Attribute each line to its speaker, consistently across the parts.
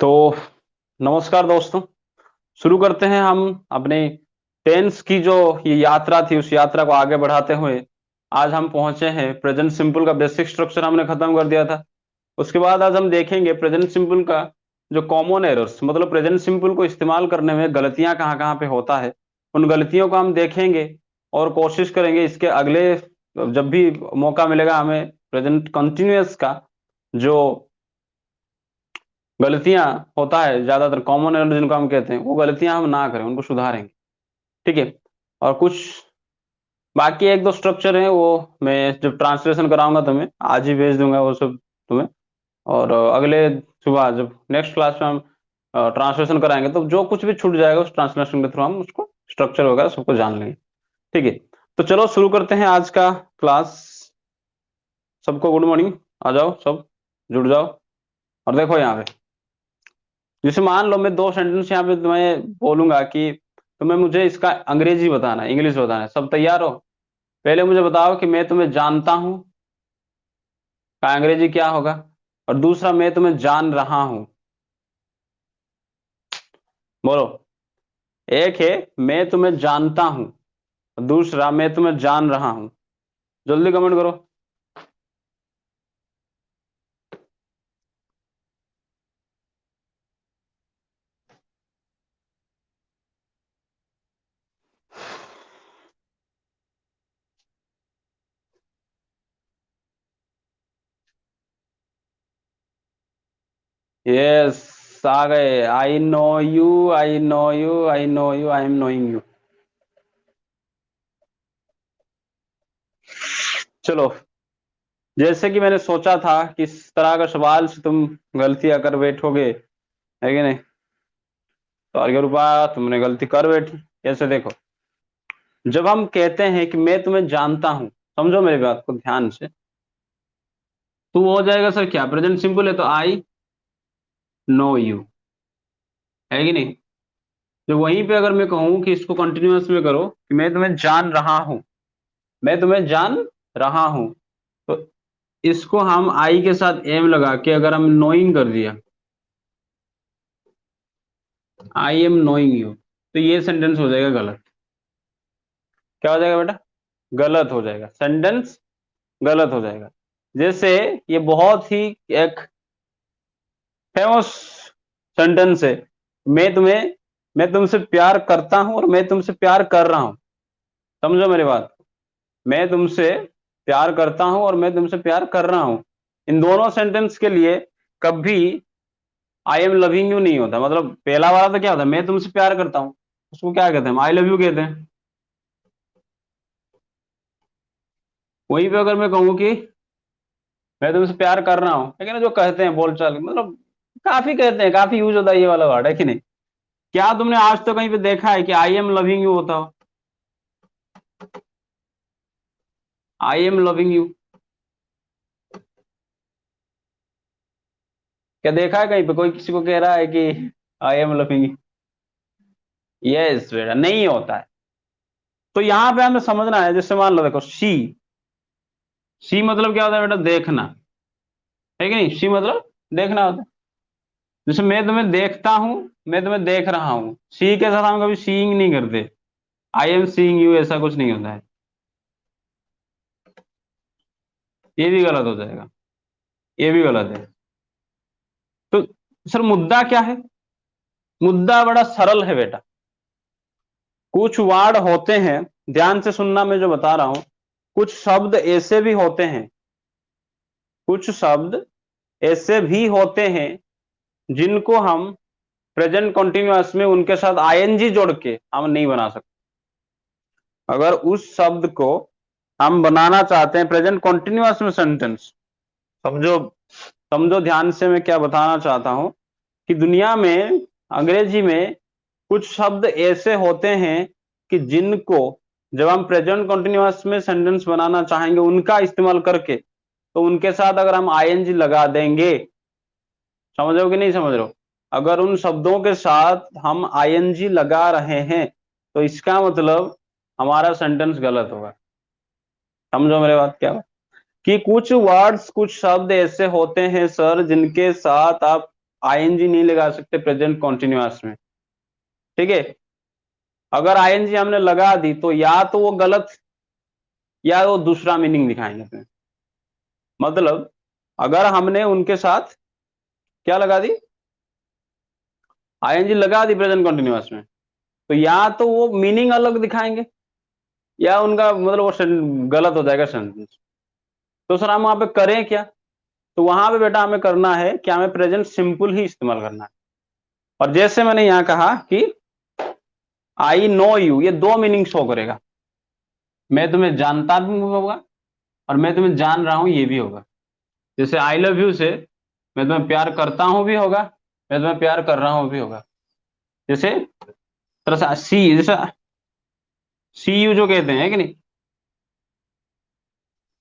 Speaker 1: तो नमस्कार दोस्तों। शुरू करते हैं हम अपने टेंस की जो ये यात्रा थी, उस यात्रा को आगे बढ़ाते हुए आज हम पहुंचे हैं प्रेजेंट सिंपल का बेसिक स्ट्रक्चर हमने खत्म कर दिया था। उसके बाद आज हम देखेंगे प्रेजेंट सिंपल का जो कॉमन एरर्स, मतलब प्रेजेंट सिंपल को इस्तेमाल करने में गलतियां कहाँ कहाँ पे होता है, उन गलतियों को हम देखेंगे और कोशिश करेंगे इसके अगले जब भी मौका मिलेगा हमें प्रेजेंट कंटिन्यूअस का जो गलतियां होता है, ज्यादातर कॉमन एरर जिनको हम कहते हैं, वो गलतियां हम ना करें, उनको सुधारेंगे। ठीक है। और कुछ बाकी एक दो स्ट्रक्चर हैं, वो मैं जब ट्रांसलेशन कराऊंगा तुम्हें आज ही भेज दूंगा वो सब तुम्हें। और अगले सुबह जब नेक्स्ट क्लास में हम ट्रांसलेशन कराएंगे तो जो कुछ भी छूट जाएगा उस ट्रांसलेशन के थ्रू हम उसको स्ट्रक्चर वगैरह सबको जान लेंगे। ठीक है। तो चलो शुरू करते हैं आज का क्लास। सबको गुड मॉर्निंग। आ जाओ सब, जुड़ जाओ। और देखो यहाँ पे, जैसे मान लो मैं दो सेंटेंस यहाँ पे तुम्हें बोलूंगा कि तुम्हें मुझे इसका अंग्रेजी बताना है, इंग्लिश बताना है। सब तैयार हो? पहले मुझे बताओ कि मैं तुम्हें जानता हूं का अंग्रेजी क्या होगा, और दूसरा मैं तुम्हें जान रहा हूं। बोलो। एक है मैं तुम्हें जानता हूं, और दूसरा मैं तुम्हें जान रहा हूं। जल्दी कमेंट करो। यस, आ गए। I know you, I know you, I know you, I am knowing you. चलो, जैसे कि मैंने सोचा था कि इस तरह का सवाल से तुम गलतियां कर बैठोगे, है कि नहीं? तो आगे रूपा तुमने गलती कर बैठी। कैसे? देखो, जब हम कहते हैं कि मैं तुम्हें जानता हूं, समझो मेरी बात को ध्यान से, तो वो हो जाएगा सर क्या? प्रेजेंट सिंपल है तो आई नो यू, है कि नहीं? तो वहीं पे अगर मैं कहूं कि इसको कंटिन्यूअस में करो कि मैं तुम्हें जान रहा हूं, मैं तुम्हें जान रहा हूं, तो इसको हम आई के साथ एम लगा के अगर हम नोइंग कर दिया, आई एम नोइंग यू, तो ये सेंटेंस हो जाएगा गलत। क्या हो जाएगा बेटा? गलत हो जाएगा, सेंटेंस गलत हो जाएगा। जैसे ये बहुत ही एक फेमस सेंटेंस है, मैं तुमसे प्यार करता हूं और मैं तुमसे प्यार कर रहा हूं। समझो मेरी बात। मैं तुमसे प्यार करता हूं और मैं तुमसे प्यार कर रहा हूं। इन दोनों सेंटेंस के लिए कभी आई एम लविंग यू नहीं होता। मतलब पहला वाला तो क्या होता है? मैं तुमसे प्यार करता हूं, उसको क्या कहते हैं? आई लव यू कहते हैं। वहीं पे अगर मैं कहूं कि मैं तुमसे प्यार कर रहा हूं, है कि ना, जो कहते हैं बोलचाल, मतलब काफी कहते हैं, काफी यूज होता है ये वाला वर्ड, है कि नहीं? क्या तुमने आज तो कहीं पे देखा है कि आई एम लविंग यू होता हो? आई एम लविंग यू क्या देखा है कहीं पे कोई किसी को कह रहा है कि I am loving you? Yes बेटा, नहीं होता है। तो यहां पे हमें समझना है, जैसे मान लो, देखो सी मतलब क्या होता है बेटा? देखना, है कि नहीं? सी मतलब देखना होता है। जैसे मैं तुम्हें देखता हूं, मैं तुम्हें देख रहा हूं, सी के साथ हम कभी सीइंग नहीं करते। आई एम सीइंग यू ऐसा कुछ नहीं होता है। ये भी गलत हो जाएगा, ये भी गलत है। तो सर मुद्दा क्या है? मुद्दा बड़ा सरल है बेटा। कुछ वर्ड होते हैं, ध्यान से सुनना मैं जो बता रहा हूं, कुछ शब्द ऐसे भी होते हैं, कुछ शब्द ऐसे भी होते हैं जिनको हम प्रेजेंट कंटिन्यूअस में उनके साथ आईएनजी जोड़ के हम नहीं बना सकते। अगर उस शब्द को हम बनाना चाहते हैं प्रेजेंट कंटिन्यूअस में सेंटेंस, समझो, समझो ध्यान से मैं क्या बताना चाहता हूं, कि दुनिया में अंग्रेजी में कुछ शब्द ऐसे होते हैं कि जिनको जब हम प्रेजेंट कंटिन्यूअस में सेंटेंस बनाना चाहेंगे उनका इस्तेमाल करके, तो उनके साथ अगर हम आईएनजी लगा देंगे, समझ रहे हो कि नहीं समझ रहे हो? अगर उन शब्दों के साथ हम आईएनजी लगा रहे हैं तो इसका मतलब हमारा सेंटेंस गलत होगा। समझो मेरे बात क्या है? कि कुछ वर्ड्स, कुछ शब्द ऐसे होते हैं सर जिनके साथ आप आईएनजी नहीं लगा सकते प्रेजेंट कॉन्टिन्यूअस में, ठीक है। अगर आईएनजी हमने लगा दी तो या तो वो गलत या वो दूसरा मीनिंग दिखाएंगे फिर। मतलब अगर हमने उनके साथ क्या लगा दी, आईएनजी लगा दी प्रेजेंट कॉन्टिन्यूअस में, तो या तो वो मीनिंग अलग दिखाएंगे या उनका मतलब वो गलत हो जाएगा सेंटेंस। तो सर हम वहां पे करें क्या? तो वहां पे बेटा हमें करना है कि हमें प्रेजेंट सिंपल ही इस्तेमाल करना है। और जैसे मैंने यहां कहा कि आई नो यू, ये दो मीनिंग शो करेगा। मैं तुम्हें जानता भी होगा और मैं तुम्हें जान रहा हूं ये भी होगा। जैसे आई लव यू से मैं तुम्हें प्यार करता हूं भी होगा, मैं तुम्हें प्यार कर रहा हूं भी होगा। जैसे तरह सी, जैसा सी यू जो कहते हैं कि नहीं,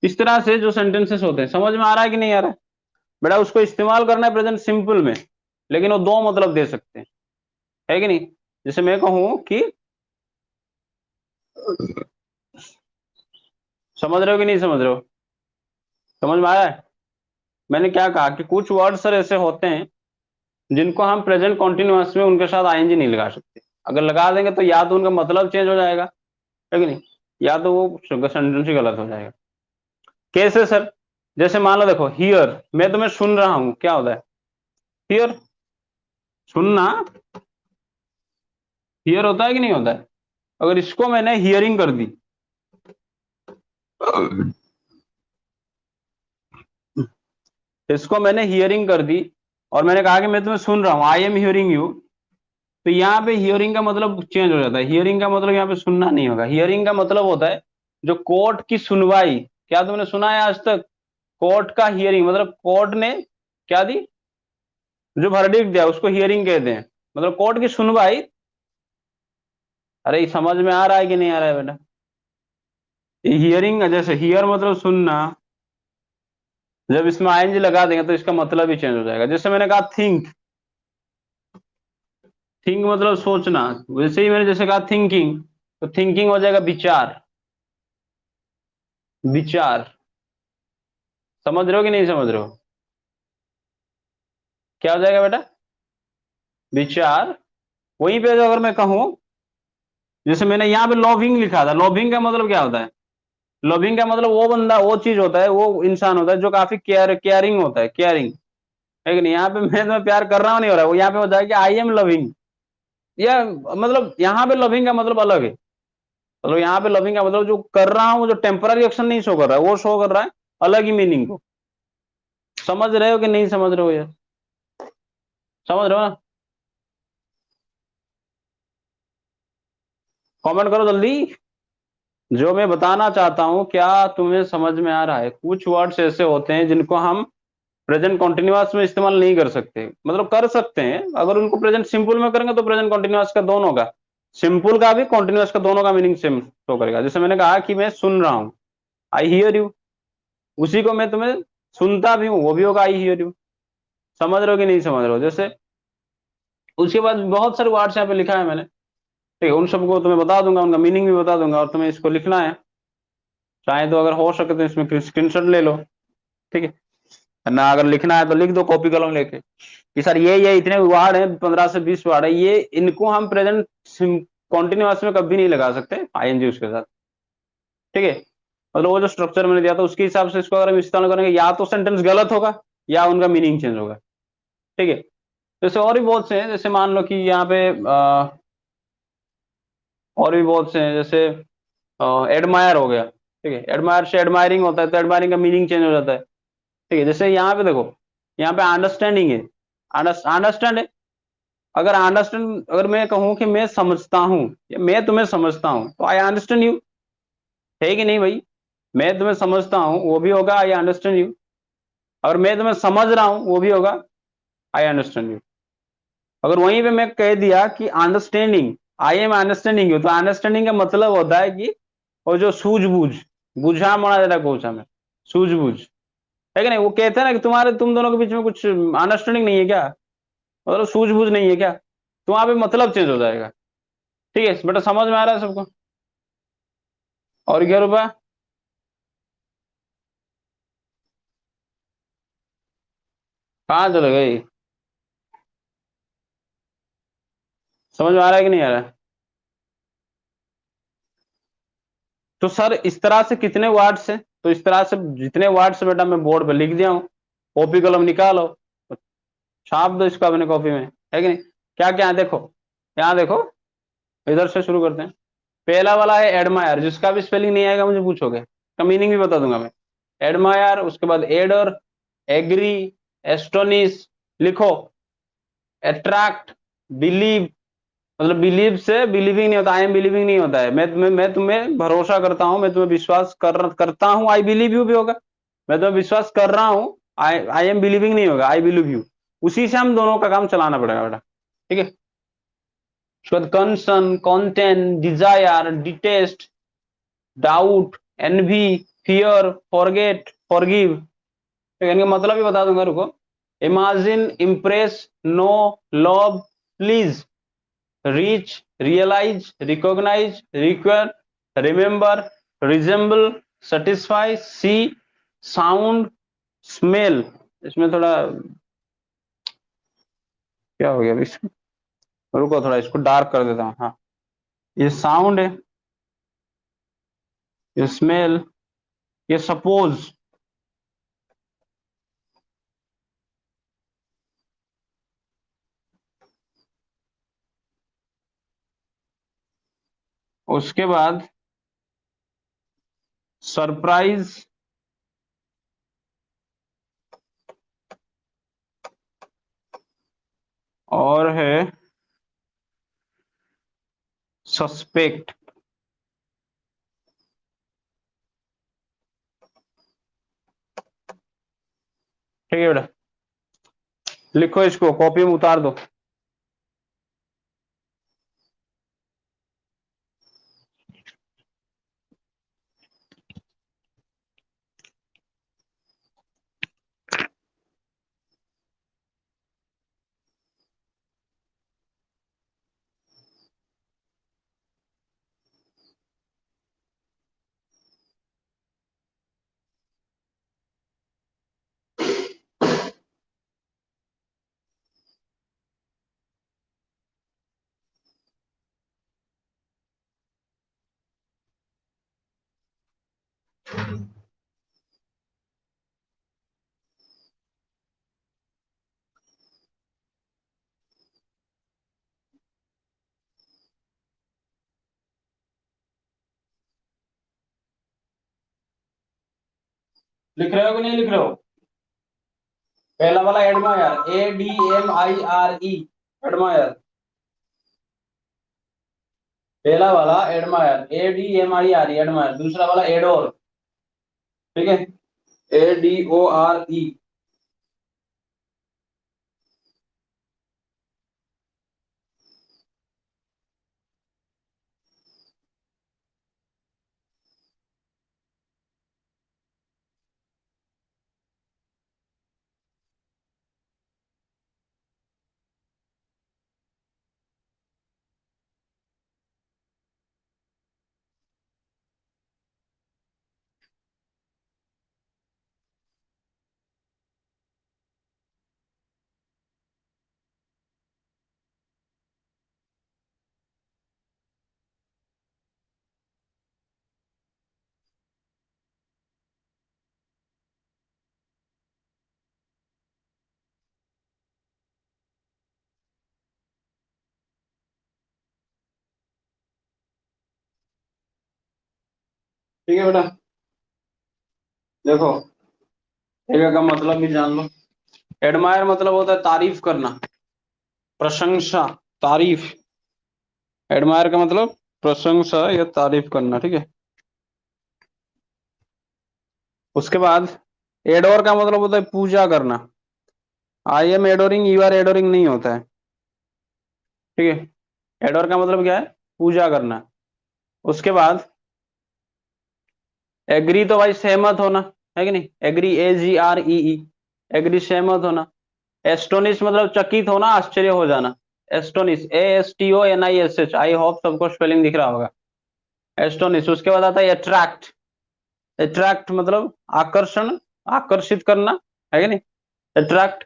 Speaker 1: इस तरह से जो सेंटेंसेस होते हैं, समझ में आ रहा है कि नहीं आ रहा है? बेटा उसको इस्तेमाल करना है प्रेजेंट सिंपल में, लेकिन वो दो मतलब दे सकते हैं, है कि नहीं? जैसे मैं कहूं कि समझ रहे हो कि नहीं समझ रहे हो? समझ में आया है? मैंने क्या कहा कि कुछ वर्ड सर ऐसे होते हैं जिनको हम प्रेजेंट कॉन्टिन्यूअस में उनके साथ आईएनजी नहीं लगा सकते। अगर लगा देंगे तो या तो उनका मतलब चेंज हो जाएगा, है कि नहीं, या तो वो सेंटेंस ही गलत हो जाएगा। कैसे सर? जैसे मान लो देखो, हियर मैं तुम्हें सुन रहा हूं, क्या होता है? हियर, सुनना हियर होता है कि नहीं होता है? अगर इसको मैंने हियरिंग कर दी, इसको मैंने हियरिंग कर दी और मैंने कहा कि मैं तुम्हें सुन रहा हूं, आई एम हियरिंग यू, तो यहाँ पे हियरिंग का मतलब चेंज हो जाता है। हियरिंग का मतलब यहाँ पे सुनना नहीं होगा। हियरिंग का मतलब होता है जो कोर्ट की सुनवाई, क्या तुमने सुना है आज तक? कोर्ट का हियरिंग मतलब कोर्ट ने क्या दी, जो वर्डिक्ट दिया उसको हियरिंग कहते हैं, मतलब कोर्ट की सुनवाई। अरे ये समझ में आ रहा है कि नहीं आ रहा है बेटा? हियरिंग जैसे हियर मतलब सुनना, जब इसमें आईएनजी लगा देंगे तो इसका मतलब ही चेंज हो जाएगा। जैसे मैंने कहा थिंक, थिंक मतलब सोचना, वैसे ही मैंने जैसे कहा थिंकिंग, तो थिंकिंग हो जाएगा विचार, विचार। समझ रहे हो कि नहीं समझ रहे हो? क्या हो जाएगा बेटा? विचार। वहीं पे अगर मैं कहूं, जैसे मैंने यहाँ पे लविंग लिखा था, लविंग का मतलब क्या होता है? लविंग का मतलब वो बंदा, वो चीज होता है, वो इंसान होता है जो काफी केयरिंग होता है, केयरिंग, है कि नहीं? यहाँ पे मैं तुम्हें प्यार कर रहा हूं नहीं हो रहा है, वो यहाँ पे हो जाएगा आई एम लविंग। या मतलब यहाँ पे लविंग का मतलब अलग है। मतलब यहाँ पे लविंग का मतलब जो कर रहा हूँ, जो टेम्पररी एक्शन नहीं शो कर रहा है, वो शो कर रहा है अलग ही मीनिंग को। समझ रहे हो कि नहीं समझ रहे हो यार? समझ रहे हो ना? कमेंट करो जल्दी। जो मैं बताना चाहता हूं क्या तुम्हें समझ में आ रहा है? कुछ वर्ड्स ऐसे होते हैं जिनको हम प्रेजेंट कॉन्टिन्यूअस में इस्तेमाल नहीं कर सकते, मतलब कर सकते हैं अगर उनको प्रेजेंट सिंपल में करेंगे तो प्रेजेंट कॉन्टिन्यूअस का दोनों का, सिंपल का भी कॉन्टिन्यूअस का दोनों का मीनिंग सेम शो करेगा। जैसे मैंने कहा कि मैं सुन रहा हूं, आई हियर यू, उसी को मैं तुम्हें सुनता भी हूँ, वो भी होगा आई हियर यू। समझ रहे हो कि नहीं समझ रहे हो? जैसे उसके बाद बहुत सारे वर्ड्स यहाँ पे लिखा है मैंने, ठीक है, उन सबको तुम्हें बता दूंगा, उनका मीनिंग भी बता दूंगा और तुम्हें इसको लिखना है। चाहे तो अगर हो सके तो इसमें स्क्रीनशॉट ले लो, ठीक है ना? अगर लिखना है तो लिख दो कॉपी कलम लेके कि सर ये इतने वर्ड हैं, 15 से 20 वर्ड है, ये इनको हम प्रेजेंट कॉन्टिन्यूअस में कभी नहीं लगा सकते आईएनजी उसके साथ, ठीक है। मतलब वो जो स्ट्रक्चर मैंने दिया था उसके हिसाब से इसको अगर हम इस्तेमाल करेंगे या तो सेंटेंस गलत होगा या उनका मीनिंग चेंज होगा, ठीक है। जैसे और भी बहुत से हैं, जैसे मान लो कि यहाँ पे और भी बहुत से हैं, जैसे एडमायर हो गया, ठीक है, एडमायर से एडमायरिंग होता है तो एडमायरिंग का मीनिंग चेंज हो जाता है, ठीक है। जैसे यहाँ पे देखो, यहाँ पे अंडरस्टैंडिंग है, अंडरस्टैंड है। अगर अंडरस्टैंड, अगर मैं कहूं कि मैं समझता हूं या मैं तुम्हें समझता हूं तो आई अंडरस्टैंड यू, है कि नहीं भाई? मैं तुम्हें समझता हूं वो भी होगा आई अंडरस्टैंड यू, और मैं तुम्हें समझ रहा हूं वो भी होगा आई अंडरस्टैंड यू। अगर वहीं पे मैं कह दिया कि understanding, I am understanding you, तो अंडरस्टैंडिंग का मतलब होता है कि वो जो सूझबूझ, बुझा मना देता कोचा में, सूझबूझ, है कि नहीं? वो कहते हैं ना कि तुम दोनों के बीच में कुछ अंडरस्टैंडिंग नहीं है क्या, मतलब सूझबूझ नहीं है क्या, तो वहां पे मतलब चेंज हो जाएगा, ठीक है बेटा? समझ में आ रहा है सबको? और क्या रुपया? कहाँ चले गई? समझ में आ रहा है कि नहीं आ रहा है? तो सर इस तरह से कितने वर्ड्स हैं? तो इस तरह से जितने वर्ड्स बेटा मैं बोर्ड पे लिख दिया हूं, कॉपी कलम निकालो, छाप दो इसको अपने कॉपी में, है कि नहीं? क्या क्या है देखो, यहाँ देखो, इधर से शुरू करते हैं। पहला वाला है एडमायर, जिसका भी स्पेलिंग नहीं आएगा मुझे पूछोगे, का मीनिंग भी बता दूंगा मैं। एडमायर, उसके बाद एडर, एग्री, एस्टोनिश, लिखो। अट्रैक्ट, बिलीव, मतलब बिलीव से बिलीविंग नहीं होता, आई एम बिलीविंग नहीं होता है। मैं तुम्हें भरोसा करता हूं, मैं तुम्हें विश्वास करता हूं, आई बिलीव यू भी होगा। मैं तुम्हें विश्वास कर रहा हूं, आई एम बिलीविंग नहीं होगा, आई बिलीव यू। उसी से हम दोनों का काम चलाना पड़ेगा बेटा, ठीक है? उसके बाद concern, content, desire, detest, doubt, envy, fear, forget, forgive. तो इनका मतलब ही बता दूंगा, रुको। Imagine, impress, know, love, please, reach, realise, recognise, require, remember, resemble, satisfy, see, sound, smell. इसमें थोड़ा क्या हो गया इसमें, रुको थोड़ा इसको डार्क कर देता हूँ। हाँ, ये साउंड है, ये स्मेल, ये सपोज। उसके बाद सरप्राइज, और है सस्पेक्ट। ठीक है बेटा, लिखो, इसको कॉपी में उतार दो। लिख रहे हो कि नहीं लिख रहे हो? पहला वाला एडमायर, ADMIRE, एडमायर। पहला वाला एडमायर, ADMIRE, एडमायर। दूसरा वाला एडोर, ठीक है, ADORE। ठीक है बेटा, देखो, एक का मतलब भी जान लो। एडमायर मतलब होता है तारीफ करना, प्रशंसा, तारीफ। एडमायर का मतलब प्रशंसा या तारीफ करना, ठीक है? उसके बाद एडोर का मतलब होता है पूजा करना। I am adorning, you are adorning नहीं होता है, ठीक है? एडोर का मतलब क्या है? पूजा करना। उसके बाद एग्री, तो भाई सहमत होना, है कि नहीं? एग्री, AGREE, एग्री, सहमत होना। एस्टोनिश मतलब चकित होना, आश्चर्य हो जाना। एस्टोनिश, ASTONISH, आई होप सबको स्पेलिंग दिख रहा होगा, एस्टोनिश। उसके बाद आता है अट्रैक्ट। अट्रैक्ट मतलब आकर्षण, आकर्षित करना, है कि नहीं? अट्रैक्ट।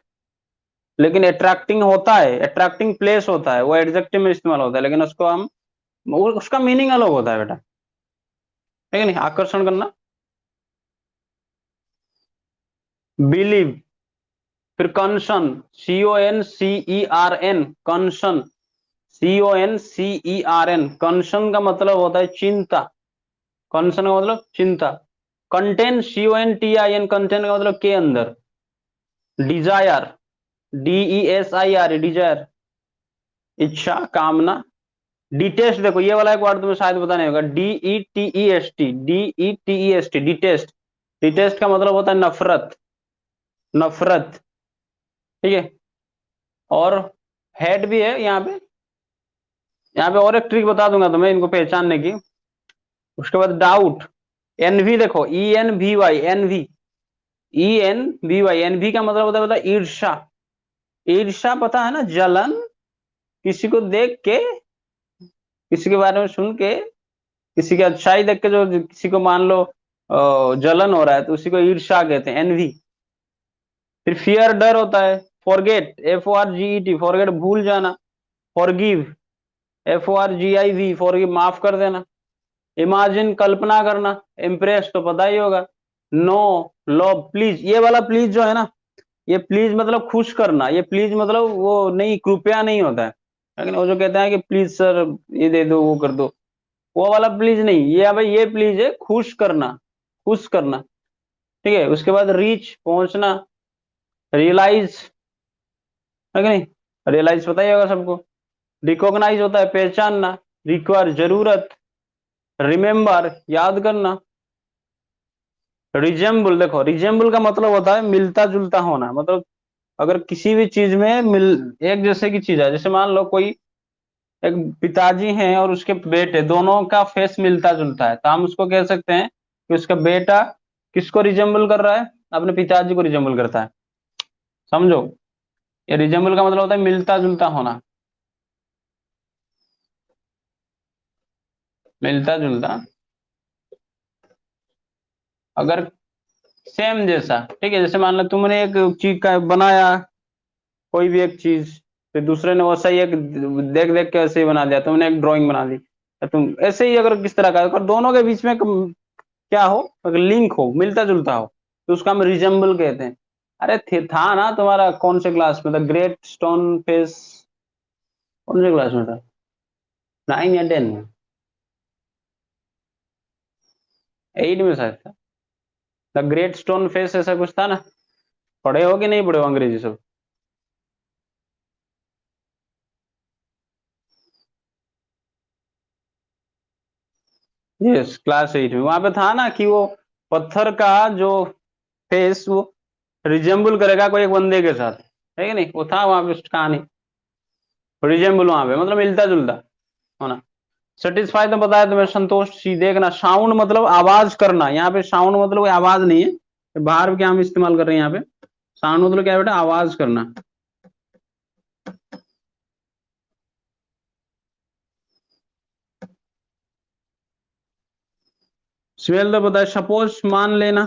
Speaker 1: लेकिन अट्रैक्टिंग होता है, अट्रैक्टिंग प्लेस होता है, वो एडजेक्टिव में इस्तेमाल होता है, लेकिन उसको हम उसका मीनिंग अलग होता है बेटा, ठीक है नहीं। आकर्षण करना, बिलीव, फिर कंसन, CONCERN, कंसन, CONCERN, कंसन का मतलब होता है चिंता, कंसन का मतलब चिंता। कंटेन, CONTIN, कंटेन का मतलब के अंदर। डिजायर, DESIR, डिजायर, इच्छा, कामना। डिटेस्ट, देखो ये वाला एक वर्ड तुम्हें शायद पता नहीं होगा, DETEST, DETEST, डिटेस्ट, डिटेस्ट का मतलब होता है नफरत, नफरत, ठीक है। और हेड भी है यहाँ पे, यहाँ पे और एक ट्रिक बता दूंगा तुम्हें इनको पहचानने की। उसके बाद डाउट, एनवी, देखो ENVY, एनवी, ENVY, एनवी का मतलब होता है ईर्ष्या, ईर्ष्या पता है ना, जलन, किसी को देख के, किसी के बारे में सुन के, किसी की अच्छाई देख के, जो किसी को मान लो जलन हो रहा है तो उसी को ईर्ष्या कहते हैं, एनवी। फिर फियर, डर होता है। फॉरगेट, FORGET, फॉरगेट भूल जाना। फॉरगिव, FORGIV, फॉरगिव माफ कर देना। इमेजिन, कल्पना करना। इम्प्रेस तो पता ही होगा। नो, लव, प्लीज, ये वाला प्लीज जो है ना, ये प्लीज मतलब खुश करना, ये प्लीज मतलब वो नहीं, कृपया नहीं होता है, लेकिन वो जो कहते हैं कि प्लीज सर ये दे दो, वो कर दो, वो वाला प्लीज नहीं, ये भाई ये प्लीज है खुश करना, खुश करना, ठीक है। उसके बाद रीच, पहुंचना। रियलाइज, है कि नहीं, रियलाइज पता ही होगा सबको। रिकॉग्नाइज होता है पहचानना। रिक्वायर, जरूरत। रिमेम्बर, याद करना। रिजेम्बल, देखो रिजेम्बल का मतलब होता है मिलता जुलता होना, मतलब अगर किसी भी चीज में मिल, एक जैसे की चीज है, जैसे मान लो कोई एक पिताजी हैं और उसके बेटे, दोनों का फेस मिलता जुलता है, तो हम उसको कह सकते हैं कि उसका बेटा किसको रिजेम्बल कर रहा है, अपने पिताजी को रिजेम्बल करता है, समझो। ये रिजेम्बल का मतलब होता है मिलता जुलता होना, मिलता जुलता, अगर सेम जैसा, ठीक है। जैसे मान लो तुमने एक चीज का बनाया, कोई भी एक चीज, फिर दूसरे ने वैसा ही एक देख देख के ऐसे ही बना दिया, तुमने एक ड्राइंग बना दी, तो तुम ऐसे ही अगर किस तरह का, अगर दोनों के बीच में क्या हो, अगर लिंक हो, मिलता जुलता हो, तो उसका हम रिजेम्बल कहते हैं। अरे था ना तुम्हारा कौन से क्लास में था, ग्रेट स्टोन फेस, कौन से क्लास में था, 9 या 10 में, 8 में शायद था। द ग्रेट स्टोन फेस ऐसा कुछ था ना, पढ़े हो कि नहीं पढ़े हो अंग्रेजी सब। यस, क्लास 8 में, वहां पे था ना कि वो पत्थर का जो फेस, वो रिजेम्बल करेगा कोई एक बंदे के साथ, है कि नहीं, वो था वहां पे कहानी, रिजेम्बल वहां पे मतलब मिलता जुलता होना। सेटिस्फाई तो बताया तुम्हें, संतोष सी, देखना। साउंड मतलब आवाज करना, यहाँ पे साउंड मतलब कोई आवाज नहीं है, बाहर क्या हम इस्तेमाल कर रहे हैं यहाँ पे, साउंड मतलब क्या है बेटा, आवाज करना। स्मेल तो पता है, सपोज मान लेना।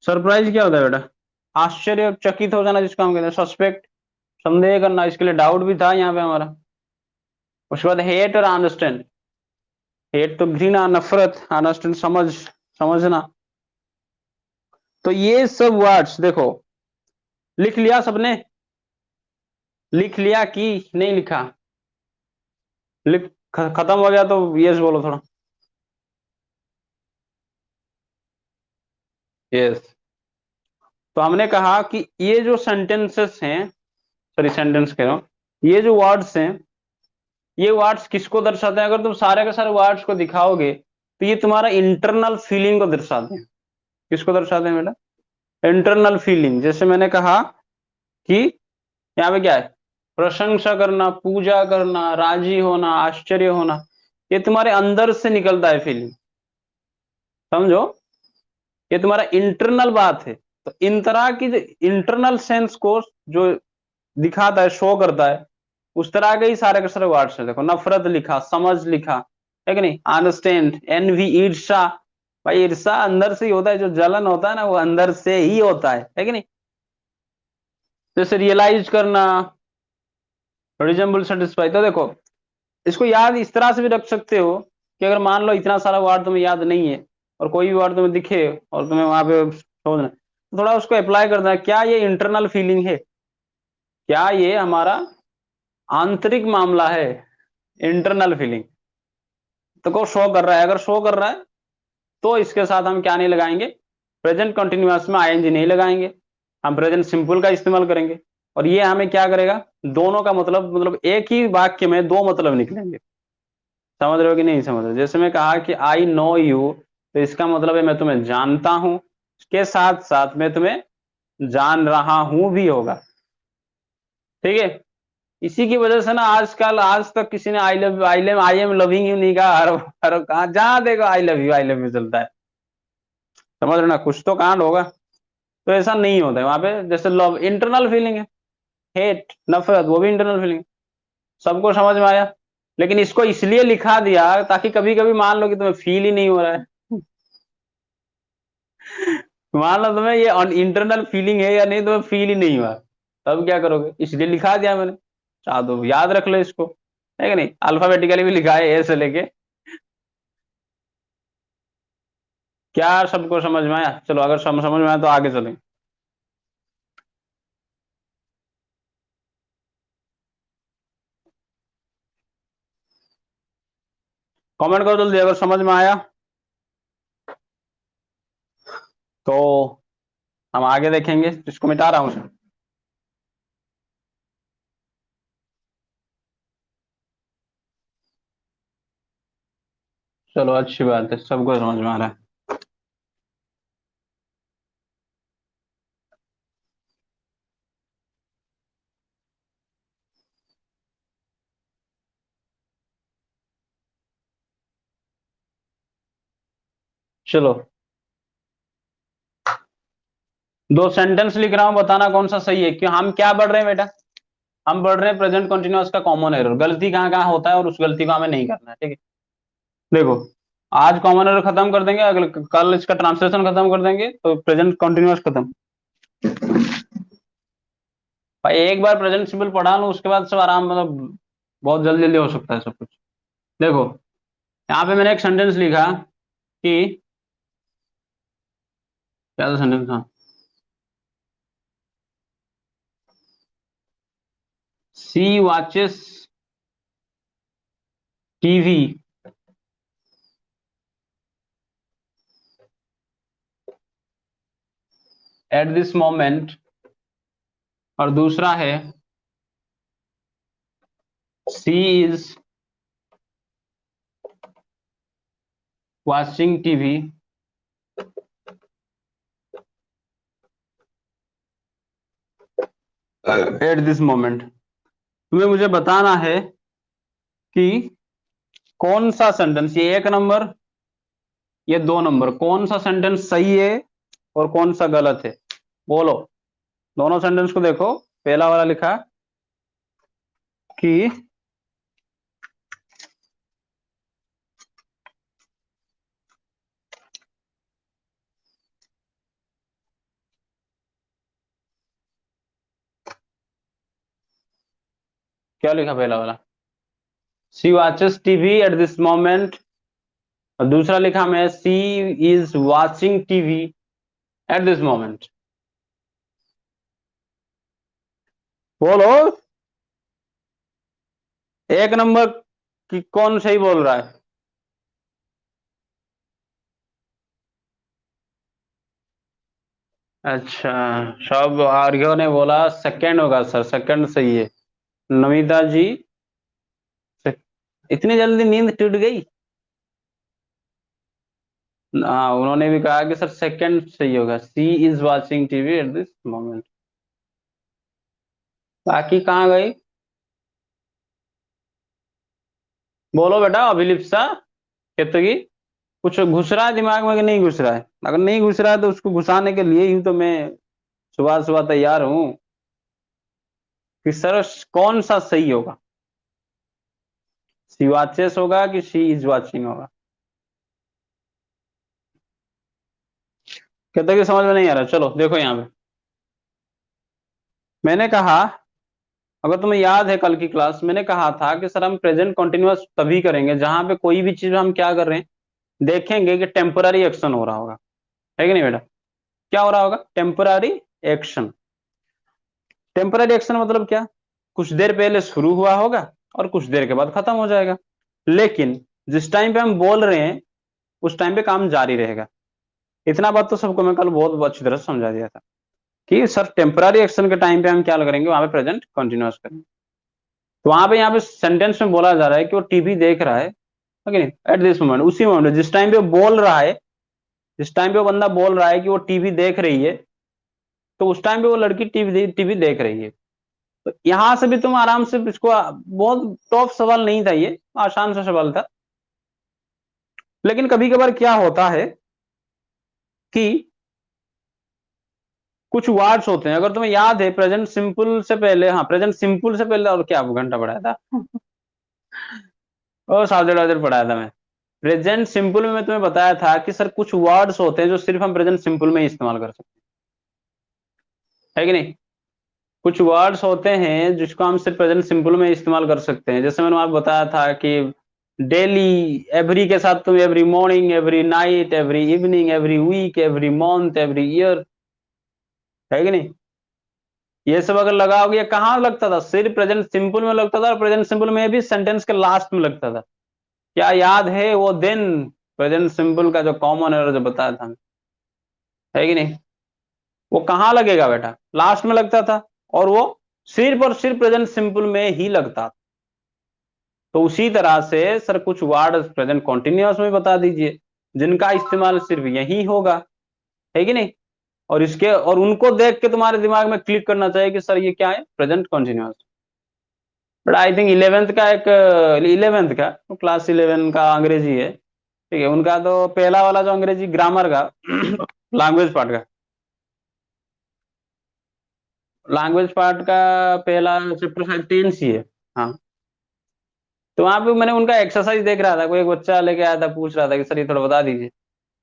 Speaker 1: सरप्राइज क्या होता है बेटा, आश्चर्यचकित हो जाना, जिसको हम कहते हैं। सस्पेक्ट, संदेह करना, इसके लिए डाउट भी था यहाँ पे हमारा। उसके बाद हेट और अंडरस्टैंड, हेट तो घृणा, नफरत, अंडरस्टैंड समझ, समझना। तो ये सब वर्ड्स देखो, लिख लिया सबने, लिख लिया कि नहीं लिखा, लिख, खत्म हो गया तो यस बोलो थोड़ा। यस। तो हमने कहा कि ये जो सेंटेंसेस हैं, सॉरी सेंटेंस कह रहा हूं, ये जो वर्ड्स हैं, ये वर्ड्स किसको दर्शाते हैं, अगर तुम सारे के सारे वर्ड्स को दिखाओगे तो ये तुम्हारा इंटरनल फीलिंग को दर्शाते हैं। किसको दर्शाते हैं बेटा, इंटरनल फीलिंग। जैसे मैंने कहा कि यहाँ पे क्या है, प्रशंसा करना, पूजा करना, राजी होना, आश्चर्य होना, ये तुम्हारे अंदर से निकलता है फीलिंग, समझो, ये तुम्हारा इंटरनल बात है। तो इन तरह की जो इंटरनल सेंस को जो दिखाता है, शो करता है, उस तरह के ही सारे के सारे वर्ड्स हैं। देखो नफरत लिखा, समझ लिखा, है कि नहीं, अंडरस्टैंड, एनवी, ईर्षा, भाई ईर्षा अंदर से ही होता है, जो जलन होता है ना वो अंदर से ही होता है कि नहीं। जैसे रियलाइज करना, रिजेंबल, सेटिस्फाई। तो देखो इसको याद इस तरह से भी रख सकते हो कि अगर मान लो इतना सारा वर्ड तुम्हें याद नहीं है और कोई भी वर्ड तुम्हें दिखे और तुम्हें वहां पे सोचना, तो थोड़ा उसको अप्लाई करना है, क्या ये इंटरनल फीलिंग है, क्या ये हमारा आंतरिक मामला है, इंटरनल फीलिंग। तो को शो कर रहा है, अगर शो कर रहा है तो इसके साथ हम क्या नहीं लगाएंगे, प्रेजेंट कंटिन्यूअस में आईएनजी नहीं लगाएंगे, हम प्रेजेंट सिंपल का इस्तेमाल करेंगे। और ये हमें क्या करेगा, दोनों का मतलब एक ही वाक्य में दो मतलब निकलेंगे। समझ रहे हो कि नहीं समझ रहे हो? जैसे मैं कहा कि आई नो यू, तो इसका मतलब है मैं तुम्हें जानता हूं, के साथ साथ मैं तुम्हें जान रहा हूं भी होगा। ठीक है। इसी की वजह से ना आजकल आज तक किसी ने आई एम लविंग यू नहीं कहा, हर कहा जहां देखो आई लव यू चलता है। समझ रहे हो ना, कुछ तो कांड होगा। तो ऐसा नहीं होता है वहां पे, जैसे लव इंटरनल फीलिंग है, हेट नफरत वो भी इंटरनल फीलिंग है। सबको समझ में आया। लेकिन इसको इसलिए लिखा दिया ताकि कभी कभी मान लो कि तुम्हें फील ही नहीं हो रहा है, मान लो तुम्हें ये इंटरनल फीलिंग है या नहीं, तुम्हें फील ही नहीं हुआ, तब क्या करोगे, इसलिए लिखा दिया मैंने। चाह दो याद रख लो इसको, है कि नहीं, अल्फाबेटिकली भी लिखा है ए से लेके। क्या सबको समझ में आया? चलो अगर समझ में आया तो आगे चलें। कमेंट करो जल्दी अगर समझ में आया तो हम आगे देखेंगे। इसको मिटा रहा हूं। चलो अच्छी बात है, सबको समझ में आ रहा है। चलो दो सेंटेंस लिख रहा हूं, बताना कौन सा सही है। क्यों हम क्या पढ़ रहे हैं बेटा, हम पढ़ रहे हैं प्रेजेंट कंटिन्यूअस का कॉमन एरर, गलती कहाँ कहाँ होता है और उस गलती को हमें नहीं करना है। ठीक है। देखो आज कॉमन एरर खत्म कर देंगे, अगले कल इसका ट्रांसलेशन खत्म कर देंगे, तो प्रेजेंट कंटिन्यूअस खत्म। भाई एक बार प्रेजेंट सिंपल पढ़ा लो उसके बाद सब आराम, मतलब बहुत जल्दी जल्दी हो सकता है सब कुछ। देखो यहाँ पे मैंने एक सेंटेंस लिखा कि, क्या था सेंटेंस था, she watches TV at this moment, और दूसरा है she is watching TV at this moment. तुम्हें मुझे बताना है कि कौन सा सेंटेंस, ये एक नंबर ये दो नंबर, कौन सा सेंटेंस सही है और कौन सा गलत है, बोलो। दोनों सेंटेंस को देखो। पहला वाला लिखा कि, क्या लिखा पहला वाला, she watches TV at this moment, और दूसरा लिखा मैं she is watching TV at this moment. बोलो एक नंबर की कौन सही बोल रहा है। अच्छा, सब आर्यों ने बोला सेकंड होगा सर, सेकंड सही है। नमिता जी, इतनी जल्दी नींद टूट गई। हाँ उन्होंने भी कहा कि सर सेकंड सही होगा, she is watching TV at this moment. बाकी कहाँ गई, बोलो बेटा अभिलिप्सा, केतकी। कुछ घुस रहा है दिमाग में कि नहीं घुस रहा है? अगर नहीं घुस रहा है तो उसको घुसाने के लिए ही तो मैं सुबह सुबह तैयार हूं कि सर कौन सा सही होगा, सी वॉचेस होगा कि सी इज वॉचिंग होगा। केतकी समझ में नहीं आ रहा, चलो देखो यहाँ पे, मैंने कहा, अगर तुम्हें याद है कल की क्लास, मैंने कहा था कि सर हम प्रेजेंट कंटिन्यूअस तभी करेंगे जहां पे कोई भी चीज हम क्या कर रहे हैं, देखेंगे कि टेम्पररी एक्शन हो रहा होगा, है कि नहीं बेटा? क्या हो रहा होगा? Temporary action. टेम्पररी एक्शन मतलब क्या? कुछ देर पहले शुरू हुआ होगा और कुछ देर के बाद खत्म हो जाएगा, लेकिन जिस टाइम पे हम बोल रहे हैं उस टाइम पे काम जारी रहेगा। इतना बात तो सबको मैं कल बहुत अच्छी तरह से समझा दिया था कि सर टेम्पररी एक्शन के टाइम पे हम क्या करेंगे, वहां पे प्रेजेंट कंटिन्यूअस करेंगे। तो वहां पे यहाँ पे सेंटेंस में बोला जा रहा है कि वो टीवी देख रहा है, ओके, एट दिस मोमेंट, उसी मोमेंट जिस टाइम पे वो बोल रहा है, जिस टाइम पे वो बंदा बोल रहा है कि वो टीवी देख रही है, तो उस टाइम पे वो लड़की टीवी देख रही है। तो यहां से भी तुम आराम से इसको, बहुत टफ सवाल नहीं था ये, आसान सा सवाल था। लेकिन कभी कभार क्या होता है कि कुछ वर्ड्स होते हैं, अगर तुम्हें याद है प्रेजेंट सिंपल से पहले, हाँ प्रेजेंट सिंपल से पहले और क्या घंटा पढ़ाया था और सावजेक्ट वाजेक्ट पढ़ाया था मैं। प्रेजेंट सिंपल में मैं तुम्हें बताया था कि सर कुछ वर्ड्स होते हैं जो सिर्फ हम प्रेजेंट सिंपल में ही इस्तेमाल कर सकते हैं, है कि नहीं? कुछ वर्ड्स होते हैं जिसको हम सिर्फ प्रेजेंट सिंपल में इस्तेमाल कर सकते हैं। जैसे मैंने आपको बताया था कि डेली, एवरी के साथ तुम every morning, every night, every evening, every week, every month, every year, है कि नहीं? ये सब अगर लगाओगे, कहाँ लगता था? सिर्फ प्रेजेंट सिंपल में लगता था, और प्रेजेंट सिंपल में भी सेंटेंस के लास्ट में लगता था। क्या याद है वो दिन? प्रेजेंट सिंपल का जो कॉमन एरर जो बताया था, है कि नहीं? वो कहाँ लगेगा बेटा? लास्ट में लगता था, और वो सिर्फ और सिर्फ प्रेजेंट सिंपल में ही लगता था। तो उसी तरह से सर कुछ वर्ड प्रेजेंट कॉन्टिन्यूअस में बता दीजिए जिनका इस्तेमाल सिर्फ यही होगा, है कि नहीं? और इसके, और उनको देख के तुम्हारे दिमाग में क्लिक करना चाहिए कि सर ये क्या है, present continuous. But I think eleventh का एक, इलेवेंथ का तो क्लास 11 का अंग्रेजी है, ठीक है, उनका तो पहला वाला जो अंग्रेजी ग्रामर का लैंग्वेज पार्ट का, लैंग्वेज पार्ट का पहला चैप्टर शायद टेंस ही है। हाँ, तो वहां पे मैंने उनका एक्सरसाइज देख रहा था, कोई एक बच्चा लेके आया था, पूछ रहा था कि सर ये थोड़ा बता दीजिए।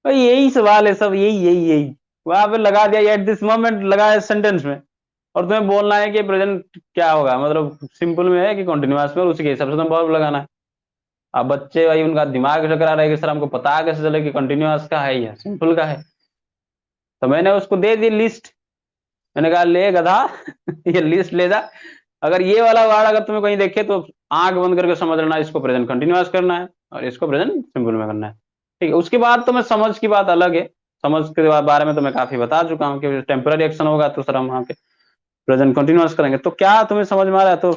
Speaker 1: भाई यही सवाल है सब, यही यही यही वहां पे लगा दिया, एट दिस मोमेंट लगा है सेंटेंस में, और तुम्हें बोलना है कि प्रेजेंट क्या होगा, मतलब सिंपल में है कि कंटिन्यूअस में, और उसी के हिसाब से तुम्हें वर्ब लगाना है। अब बच्चे भाई उनका दिमाग चकरा रहा है कि सर हमको पता कैसे चले कि कंटिन्यूअस का है या सिंपल का है। तो मैंने उसको दे दी लिस्ट, मैंने कहा ले गधा ये लिस्ट ले जा, अगर ये वाला वर्ड अगर तुम्हें कहीं देखे तो आंख बंद करके समझ लेना इसको प्रेजेंट कंटिन्यूअस करना है और इसको प्रेजेंट सिंपल में करना है, ठीक है? उसके बाद तो मैं समझ की बात अलग है, समझ के बारे में तो मैं काफी बता चुका हूँ कि टेम्पररी एक्शन होगा तो सर हम वहां पे प्रेजेंट कंटिन्यूअस करेंगे। तो क्या तुम्हें समझ में आ रहा है? तो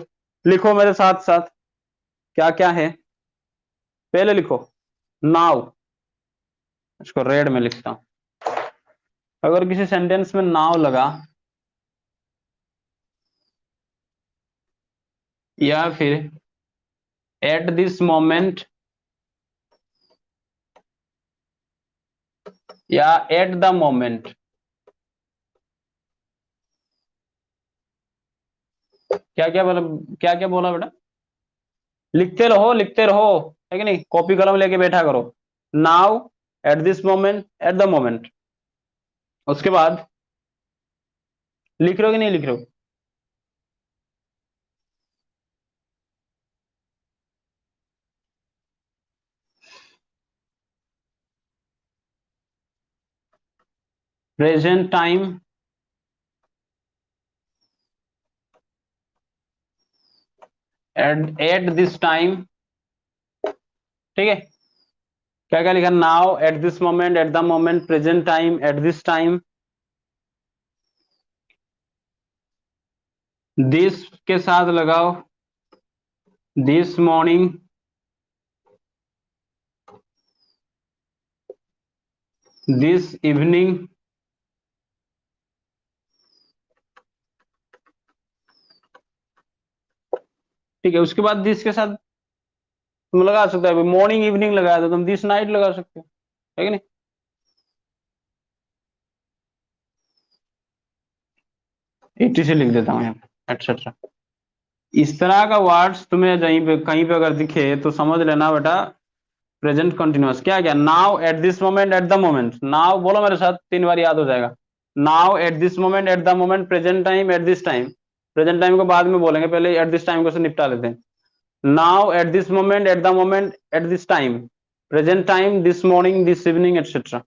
Speaker 1: लिखो मेरे साथ साथ क्या क्या है। पहले लिखो नाउ, इसको रेड में लिखता हूं। अगर किसी सेंटेंस में नाउ लगा, या फिर एट दिस मोमेंट, या एट द मोमेंट, क्या क्या बोला, क्या क्या बोला बेटा? लिखते रहो लिखते रहो, है कि नहीं? कॉपी कलम लेके बैठा करो। Now, eight this moment, at the moment, उसके बाद लिख रहे हो कि नहीं लिख रहे हो? Present time at this time, ठीक है? क्या क्या लिखा? Now, eight this moment, at the moment, present time, at this time. This के साथ लगाओ दिस मॉर्निंग, दिस इवनिंग, ठीक है? उसके बाद दिस के साथ तुम लगा सकते हो, मॉर्निंग इवनिंग लगाया तो तुम दिस नाइट लगा सकते हो, है कि नहीं? एटी से लिख देता हूँ यहाँ पे, एटसेट्रा। इस तरह का वर्ड्स तुम्हें कहीं पे अगर दिखे तो समझ लेना बेटा प्रेजेंट कंटिन्यूअस। क्या क्या? Now, eight this moment, at the moment. Now बोलो मेरे साथ, 3 बार याद हो जाएगा। Now, eight this moment, at the moment, present time, at this time. Present time को बाद में बोलेंगे, पहले एट दिस टाइम को से निपटा लेते हैं। Now, eight this moment, at the moment, at this time, present time, this morning, this evening, etcetera.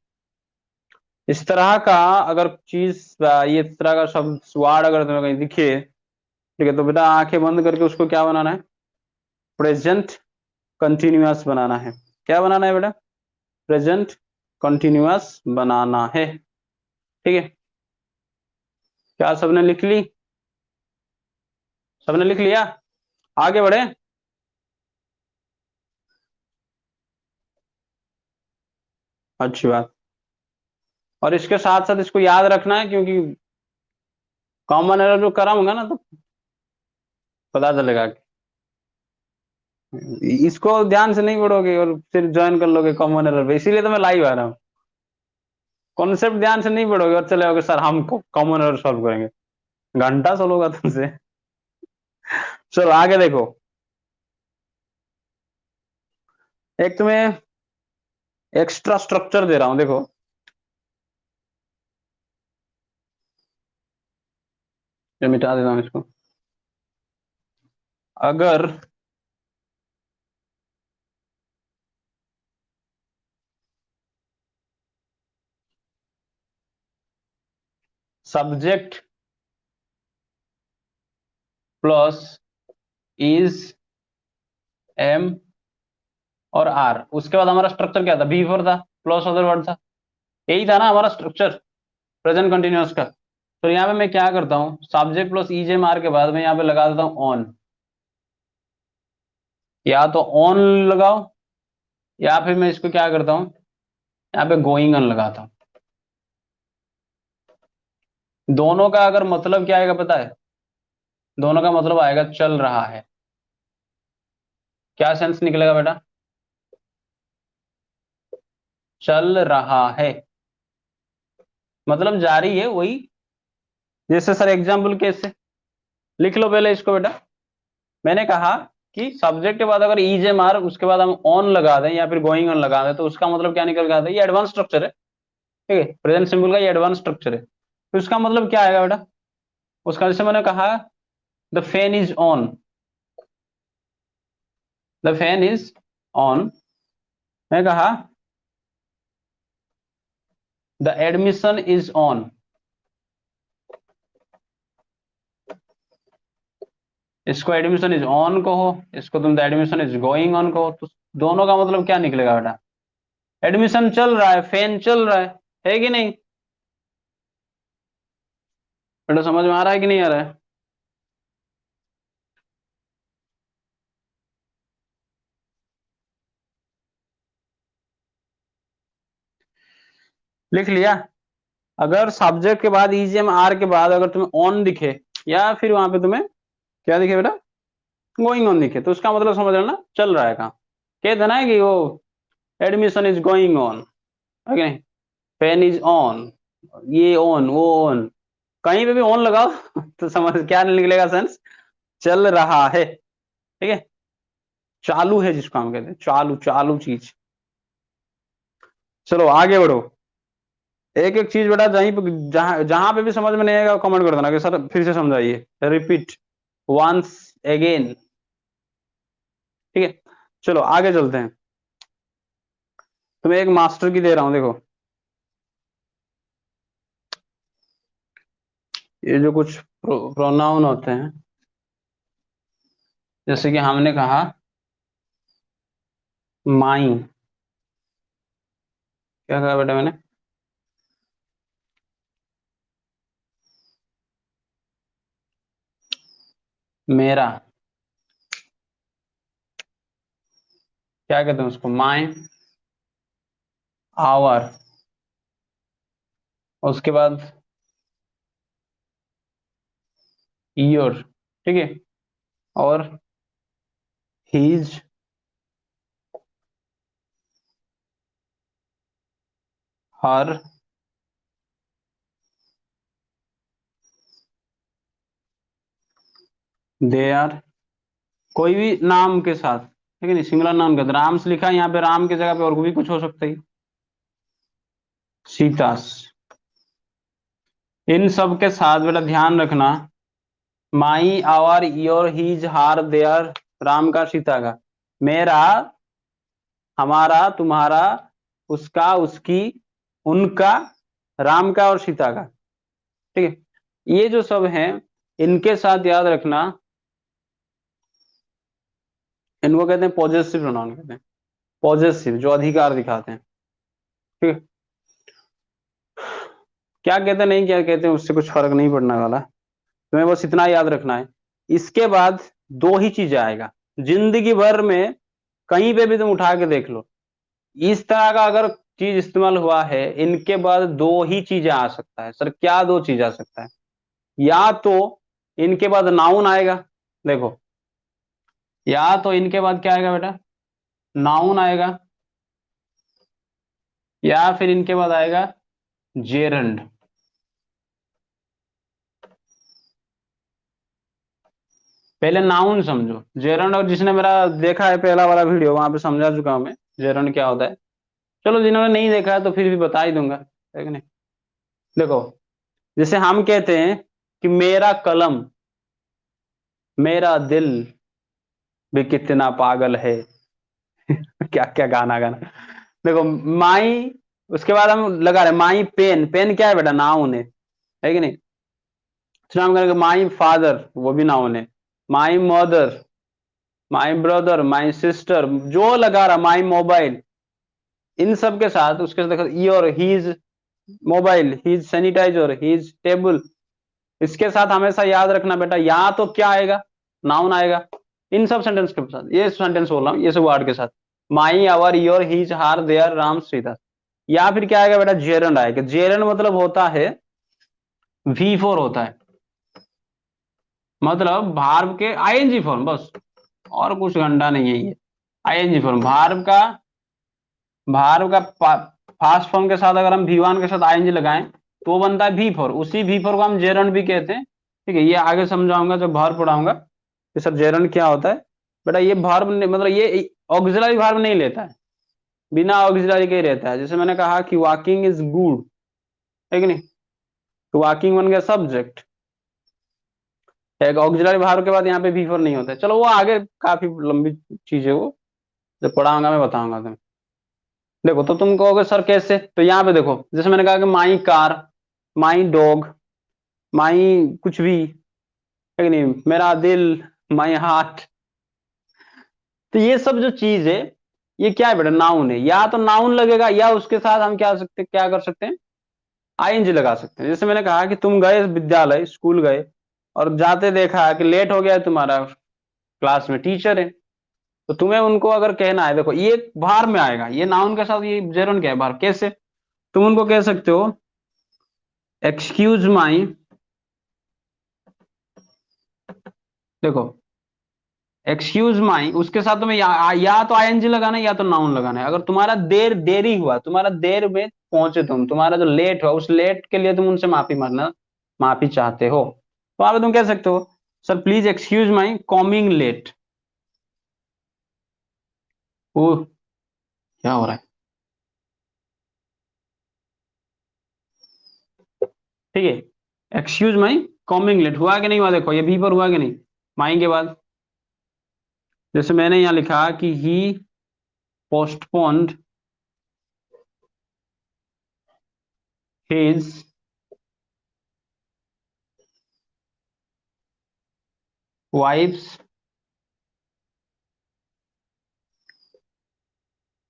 Speaker 1: इस तरह का अगर चीज, ये इस तरह का शब्द वर्ड अगर तुम्हें कहीं दिखे, ठीक है, तो बेटा आंखें बंद करके उसको क्या बनाना है, प्रेजेंट कंटिन्यूअस बनाना है। क्या बनाना है बेटा, प्रेजेंट कंटिन्यूअस बनाना है। ठीक है, क्या सबने लिख ली, सबने लिख लिया, आगे बढ़े। अच्छी बात। और इसके साथ साथ इसको याद रखना है, क्योंकि कॉमन एरर जो कराऊंगा ना, तो पता चलेगा कि इसको ध्यान से नहीं पढ़ोगे और फिर ज्वाइन कर लोगे कॉमन एरर पे, इसीलिए तो मैं लाइव आ रहा हूँ। कॉन्सेप्ट ध्यान से नहीं पढ़ोगे और चले आओगे सर हम कॉमन एरर सॉल्व करेंगे, घंटा सॉल्व होगा तुमसे। चलो आगे देखो, एक तुम्हें एक्स्ट्रा स्ट्रक्चर दे रहा हूं, देखो। ये मिटा देता हूं इसको। अगर सब्जेक्ट प्लस इज, एम और आर, उसके बाद हमारा स्ट्रक्चर क्या था, बी फोर था, प्लस अदर वर्ड था, यही था ना हमारा स्ट्रक्चर प्रेजेंट कंटिन्यूअस का। तो यहाँ पे मैं क्या करता हूँ, subject plus is am are के बाद मैं यहाँ पे लगा देता हूँ ऑन, या तो ऑन लगाओ, या फिर मैं इसको क्या करता हूँ, यहाँ पे गोइंग ऑन लगाता हूँ। दोनों का अगर मतलब क्या आएगा पता है, दोनों का मतलब आएगा चल रहा है। क्या सेंस निकलेगा बेटा, चल रहा है, मतलब जारी है वही। जैसे सर एग्जाम्पल कैसे, लिख लो पहले इसको बेटा। मैंने कहा कि सब्जेक्ट के बाद अगर इज एम आर, उसके बाद हम ऑन लगा दें या फिर गोइंग ऑन लगा दें, तो उसका मतलब क्या निकल के आता है, ये एडवांस स्ट्रक्चर है। ठीक है, प्रेजेंट सिंपल का ये एडवांस स्ट्रक्चर है। तो इसका मतलब क्या आएगा बेटा, उसका जैसे मैंने कहा, the fan is on, the fan is on. मैं कहा द एडमिशन इज ऑन, इसको एडमिशन इज ऑन कहो, इसको तुम the admission is going on कहो, तो दोनों का मतलब क्या निकलेगा बेटा, एडमिशन चल रहा है, फैन चल रहा है कि नहीं। बेटा समझ में आ रहा है कि नहीं आ रहा है। लिख लिया। अगर सब्जेक्ट के बाद ईजीएम आर के बाद अगर तुम्हें ऑन दिखे, या फिर वहां पे तुम्हें क्या दिखे बेटा, गोइंग ऑन दिखे, तो उसका मतलब समझ लेना चल रहा है काम। कहते ना है कि वो admission is going on, okay, pen is on, ये ऑन वो ऑन, कहीं पे भी ऑन लगाओ तो समझ क्या निकलेगा सेंस, चल रहा है। ठीक है, चालू है जिसको हम कहते हैं, चालू चालू चीज। चलो आगे बढ़ो। एक एक चीज बेटा, जहीं पे जहां जहां पे भी समझ में नहीं आएगा कमेंट कर देना कि सर फिर से समझाइए, रिपीट वंस अगेन। ठीक है, चलो आगे चलते हैं। तुम्हें एक मास्टर की दे रहा हूं, देखो। ये जो कुछ प्रोनाउन होते हैं, जैसे कि हमने कहा माई, क्या कहा बेटा मैंने, मेरा, क्या कहते हैं उसको, माई, आवर, उसके बाद योर, ठीक है, और हीज, हर, दे आर, कोई भी नाम के साथ, ठीक है, नहीं सिंगुलर नाम का, राम से लिखा है यहाँ पे, राम की जगह पे और भी कुछ हो सकता है, सीतास। इन सब के साथ बेटा ध्यान रखना, माई आवर योर हीज हार देयर, राम का सीता का, मेरा हमारा तुम्हारा उसका उसकी उनका, राम का और सीता का। ठीक है, ये जो सब हैं इनके साथ याद रखना, इनको कहते हैं पॉजेसिव प्रोनाउन कहते हैं, पॉजेसिव जो अधिकार दिखाते हैं। ठीक है, क्या कहते हैं नहीं क्या कहते हैं उससे कुछ फर्क नहीं पड़ने वाला, तुम्हें बस इतना याद रखना है। इसके बाद दो ही चीजें आएगा जिंदगी भर में, कहीं पे भी तुम उठा के देख लो, इस तरह का अगर चीज इस्तेमाल हुआ है, इनके बाद दो ही चीजें आ सकता है। सर क्या दो चीज आ सकता है? या तो इनके बाद नाउन आएगा, देखो, या तो इनके बाद क्या आएगा बेटा, नाउन आएगा, या फिर इनके बाद आएगा जेरंड। पहले नाउन समझो जेरंड, और जिसने मेरा देखा है पहला वाला वीडियो वहां पे समझा चुका हूं मैं जेरंड क्या होता है। चलो जिन्होंने नहीं देखा है तो फिर भी बता ही दूंगा, है कि नहीं। देखो, जैसे हम कहते हैं कि मेरा कलम, मेरा दिल भी कितना पागल है। क्या क्या गाना गाना। देखो, माई, उसके बाद हम लगा रहे माई पेन, पेन क्या है बेटा, नाउन है कि नहीं। फिर हम करेंगे माई फादर, वो भी नाउन है, my mother, my brother, my sister, जो लगा रहा, माई मोबाइल, इन सब के साथ उसके साथ देखो your, his mobile, his sanitiser, his table, इसके साथ हमेशा याद रखना बेटा, या तो क्या आएगा, नाउन आएगा इन सब सेंटेंस के साथ। ये सेंटेंस बोल रहा हूँ, ये सब वर्ड के साथ, माई आवर योर हीज हार देयर राम सीता। या फिर क्या आएगा बेटा, जेरंड आएगा। जेरंड मतलब होता है V4 होता है, मतलब भार्ब के आईएनजी फॉर्म बस, और कुछ घंटा नहीं है ये। आईएनजी फॉर्म भार्ब का फास्ट फॉर्म के साथ अगर हम V1 के साथ आईएनजी लगाएं तो वो बनता है V4, उसी V4 को हम जेरंड भी कहते हैं। ठीक है, ये आगे समझाऊंगा जब भार्ब पढ़ाऊंगा कि सर जेरंड क्या होता है। बेटा ये भार्ब मतलब ये ऑक्सिलरी भार्ब नहीं लेता है, बिना ऑक्सिलरी के ही रहता है। जैसे मैंने कहा कि वॉकिंग इज गुड, है कि नहीं, तो वॉकिंग बन गया सब्जेक्ट, एक ऑक्सिलरी भार्ब के बाद यहाँ पे V4 नहीं होता है। चलो वो आगे काफी लंबी चीज है वो, जब पढ़ाऊंगा मैं बताऊंगा तुम्हें। देखो तो तुम कहोगे सर कैसे, तो यहाँ पे देखो, जैसे मैंने कहा कि माई कार, माई डॉग, माई कुछ भी, है कि नहीं, मेरा दिल, माई हार्ट, तो ये सब जो चीज है ये क्या है बेटा, नाउन है। या तो नाउन लगेगा या उसके साथ हम क्या कर सकते हैं, आईएनजी लगा सकते हैं। जैसे मैंने कहा कि तुम गए विद्यालय, स्कूल गए, और जाते देखा कि लेट हो गया है तुम्हारा, क्लास में टीचर है, तो तुम्हें उनको अगर कहना है, देखो ये भार में आएगा, ये नाउन के साथ ये जेरंड क्या है, भार, कैसे तुम उनको कह सकते हो, एक्सक्यूज माई, देखो एक्सक्यूज माई, उसके साथ तुम्हें या तो आईएनजी लगाना है या तो नाउन लगाना है। अगर तुम्हारा देरी हुआ, तुम्हारा देर में पहुंचे तुम, तुम्हारा जो लेट हुआ उस लेट के लिए तुम उनसे माफी चाहते हो, तो वहां पे तुम कह सकते हो sir please excuse my coming late. ओ, क्या हो रहा है, ठीक है, एक्सक्यूज माई कमिंग लेट हुआ कि नहीं हुआ, देखो ये भी पर हुआ कि नहीं, माई के बाद, जैसे मैंने यहां लिखा कि he postponed his wife's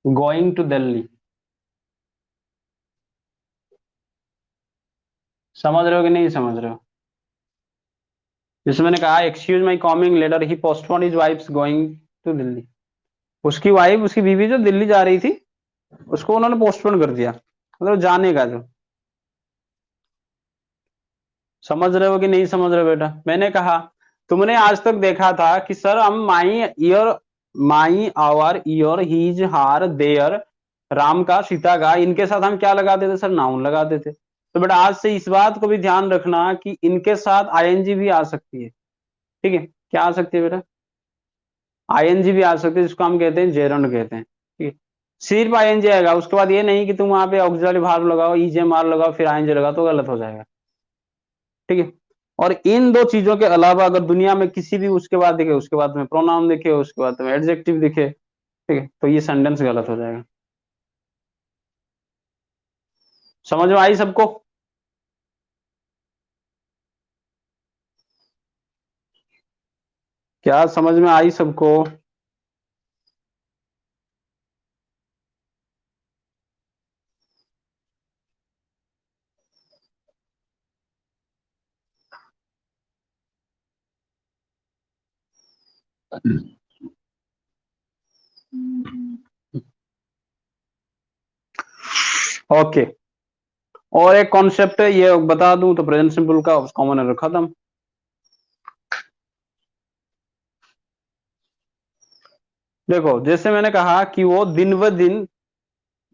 Speaker 1: going to Delhi. समझ रहे हो कि नहीं समझ रहे हो? जैसे मैंने कहा excuse my coming later, he postpone his wife's going to Delhi, उसकी वाइफ, उसकी बीवी जो दिल्ली जा रही थी उसको उन्होंने पोस्टपोन कर दिया, मतलब जाने का जो। समझ रहे हो कि नहीं समझ रहे हो बेटा? मैंने कहा तुमने आज तक देखा था कि सर हम माई आवर ईयर हीज हार देयर, राम का सीता का, इनके साथ हम क्या लगाते थे सर, नाउन लगाते थे। तो बेटा आज से इस बात को भी ध्यान रखना कि इनके साथ आईएनजी भी आ सकती है। ठीक है, क्या आ सकती है बेटा, आईएनजी भी आ सकती है, जिसको हम कहते हैं जेरंड कहते हैं। ठीक है, सिर्फ आईएनजी आएगा, उसके बाद ये नहीं कि तुम वहां पे ऑक्सिलरी वर्ब लगाओ, ईजेएमआर लगाओ फिर आईएनजी लगाओ, तो गलत हो जाएगा। ठीक है, और इन दो चीजों के अलावा अगर दुनिया में किसी भी उसके बाद दिखे, उसके बाद में प्रोनाउन दिखे, उसके बाद में एडजेक्टिव दिखे, ठीक है, तो ये सेंटेंस गलत हो जाएगा। समझ में आई सबको? क्या समझ में आई सबको? ओके। और एक कॉन्सेप्ट है, ये बता दूं तो प्रेजेंट सिंपल का कॉमन एरर खत्म। देखो जैसे मैंने कहा कि वो दिन व दिन,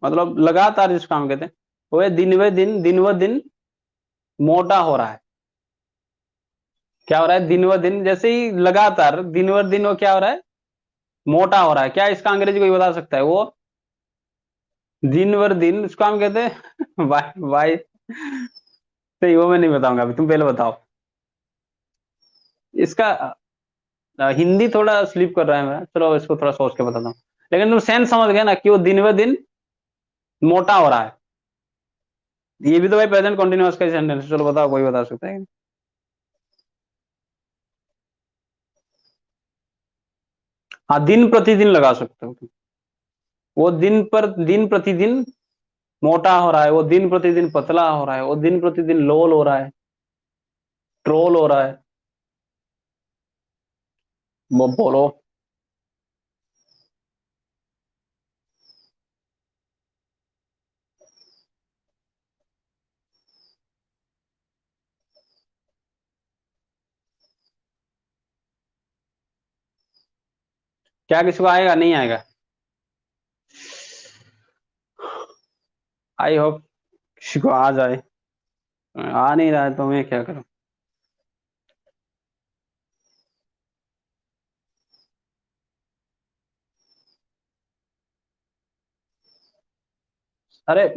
Speaker 1: मतलब लगातार जिस काम कहते हैं, वो दिन व दिन मोटा हो रहा है। क्या हो रहा है? दिन व दिन, जैसे ही लगातार दिन व दिन वो क्या हो रहा है? मोटा हो रहा है। क्या इसका अंग्रेजी कोई बता सकता है? वो दिन व दिन, उसको हम कहते हैं वाई वाई। नहीं वो मैं नहीं बताऊंगा, अभी तुम पहले बताओ इसका। हिंदी थोड़ा स्लिप कर रहा है मेरा, चलो इसको थोड़ा सोच के बताता हूँ। लेकिन तुम सेंस समझ गए ना कि वो दिन व दिन मोटा हो रहा है। ये भी तो भाई प्रेजेंट कंटिन्यूअस का सेंटेंस। चलो बताओ, कोई बता सकता है? हाँ, दिन प्रतिदिन लगा सकते हो तुम। वो दिन प्रतिदिन मोटा हो रहा है, वो दिन प्रतिदिन पतला हो रहा है, वो दिन प्रतिदिन लोल हो रहा है, ट्रोल हो रहा है। वो बोलो। क्या किसी को आएगा? नहीं आएगा? आई होप किसी को आ जाए। आ नहीं रहा है तो मैं क्या करूं? अरे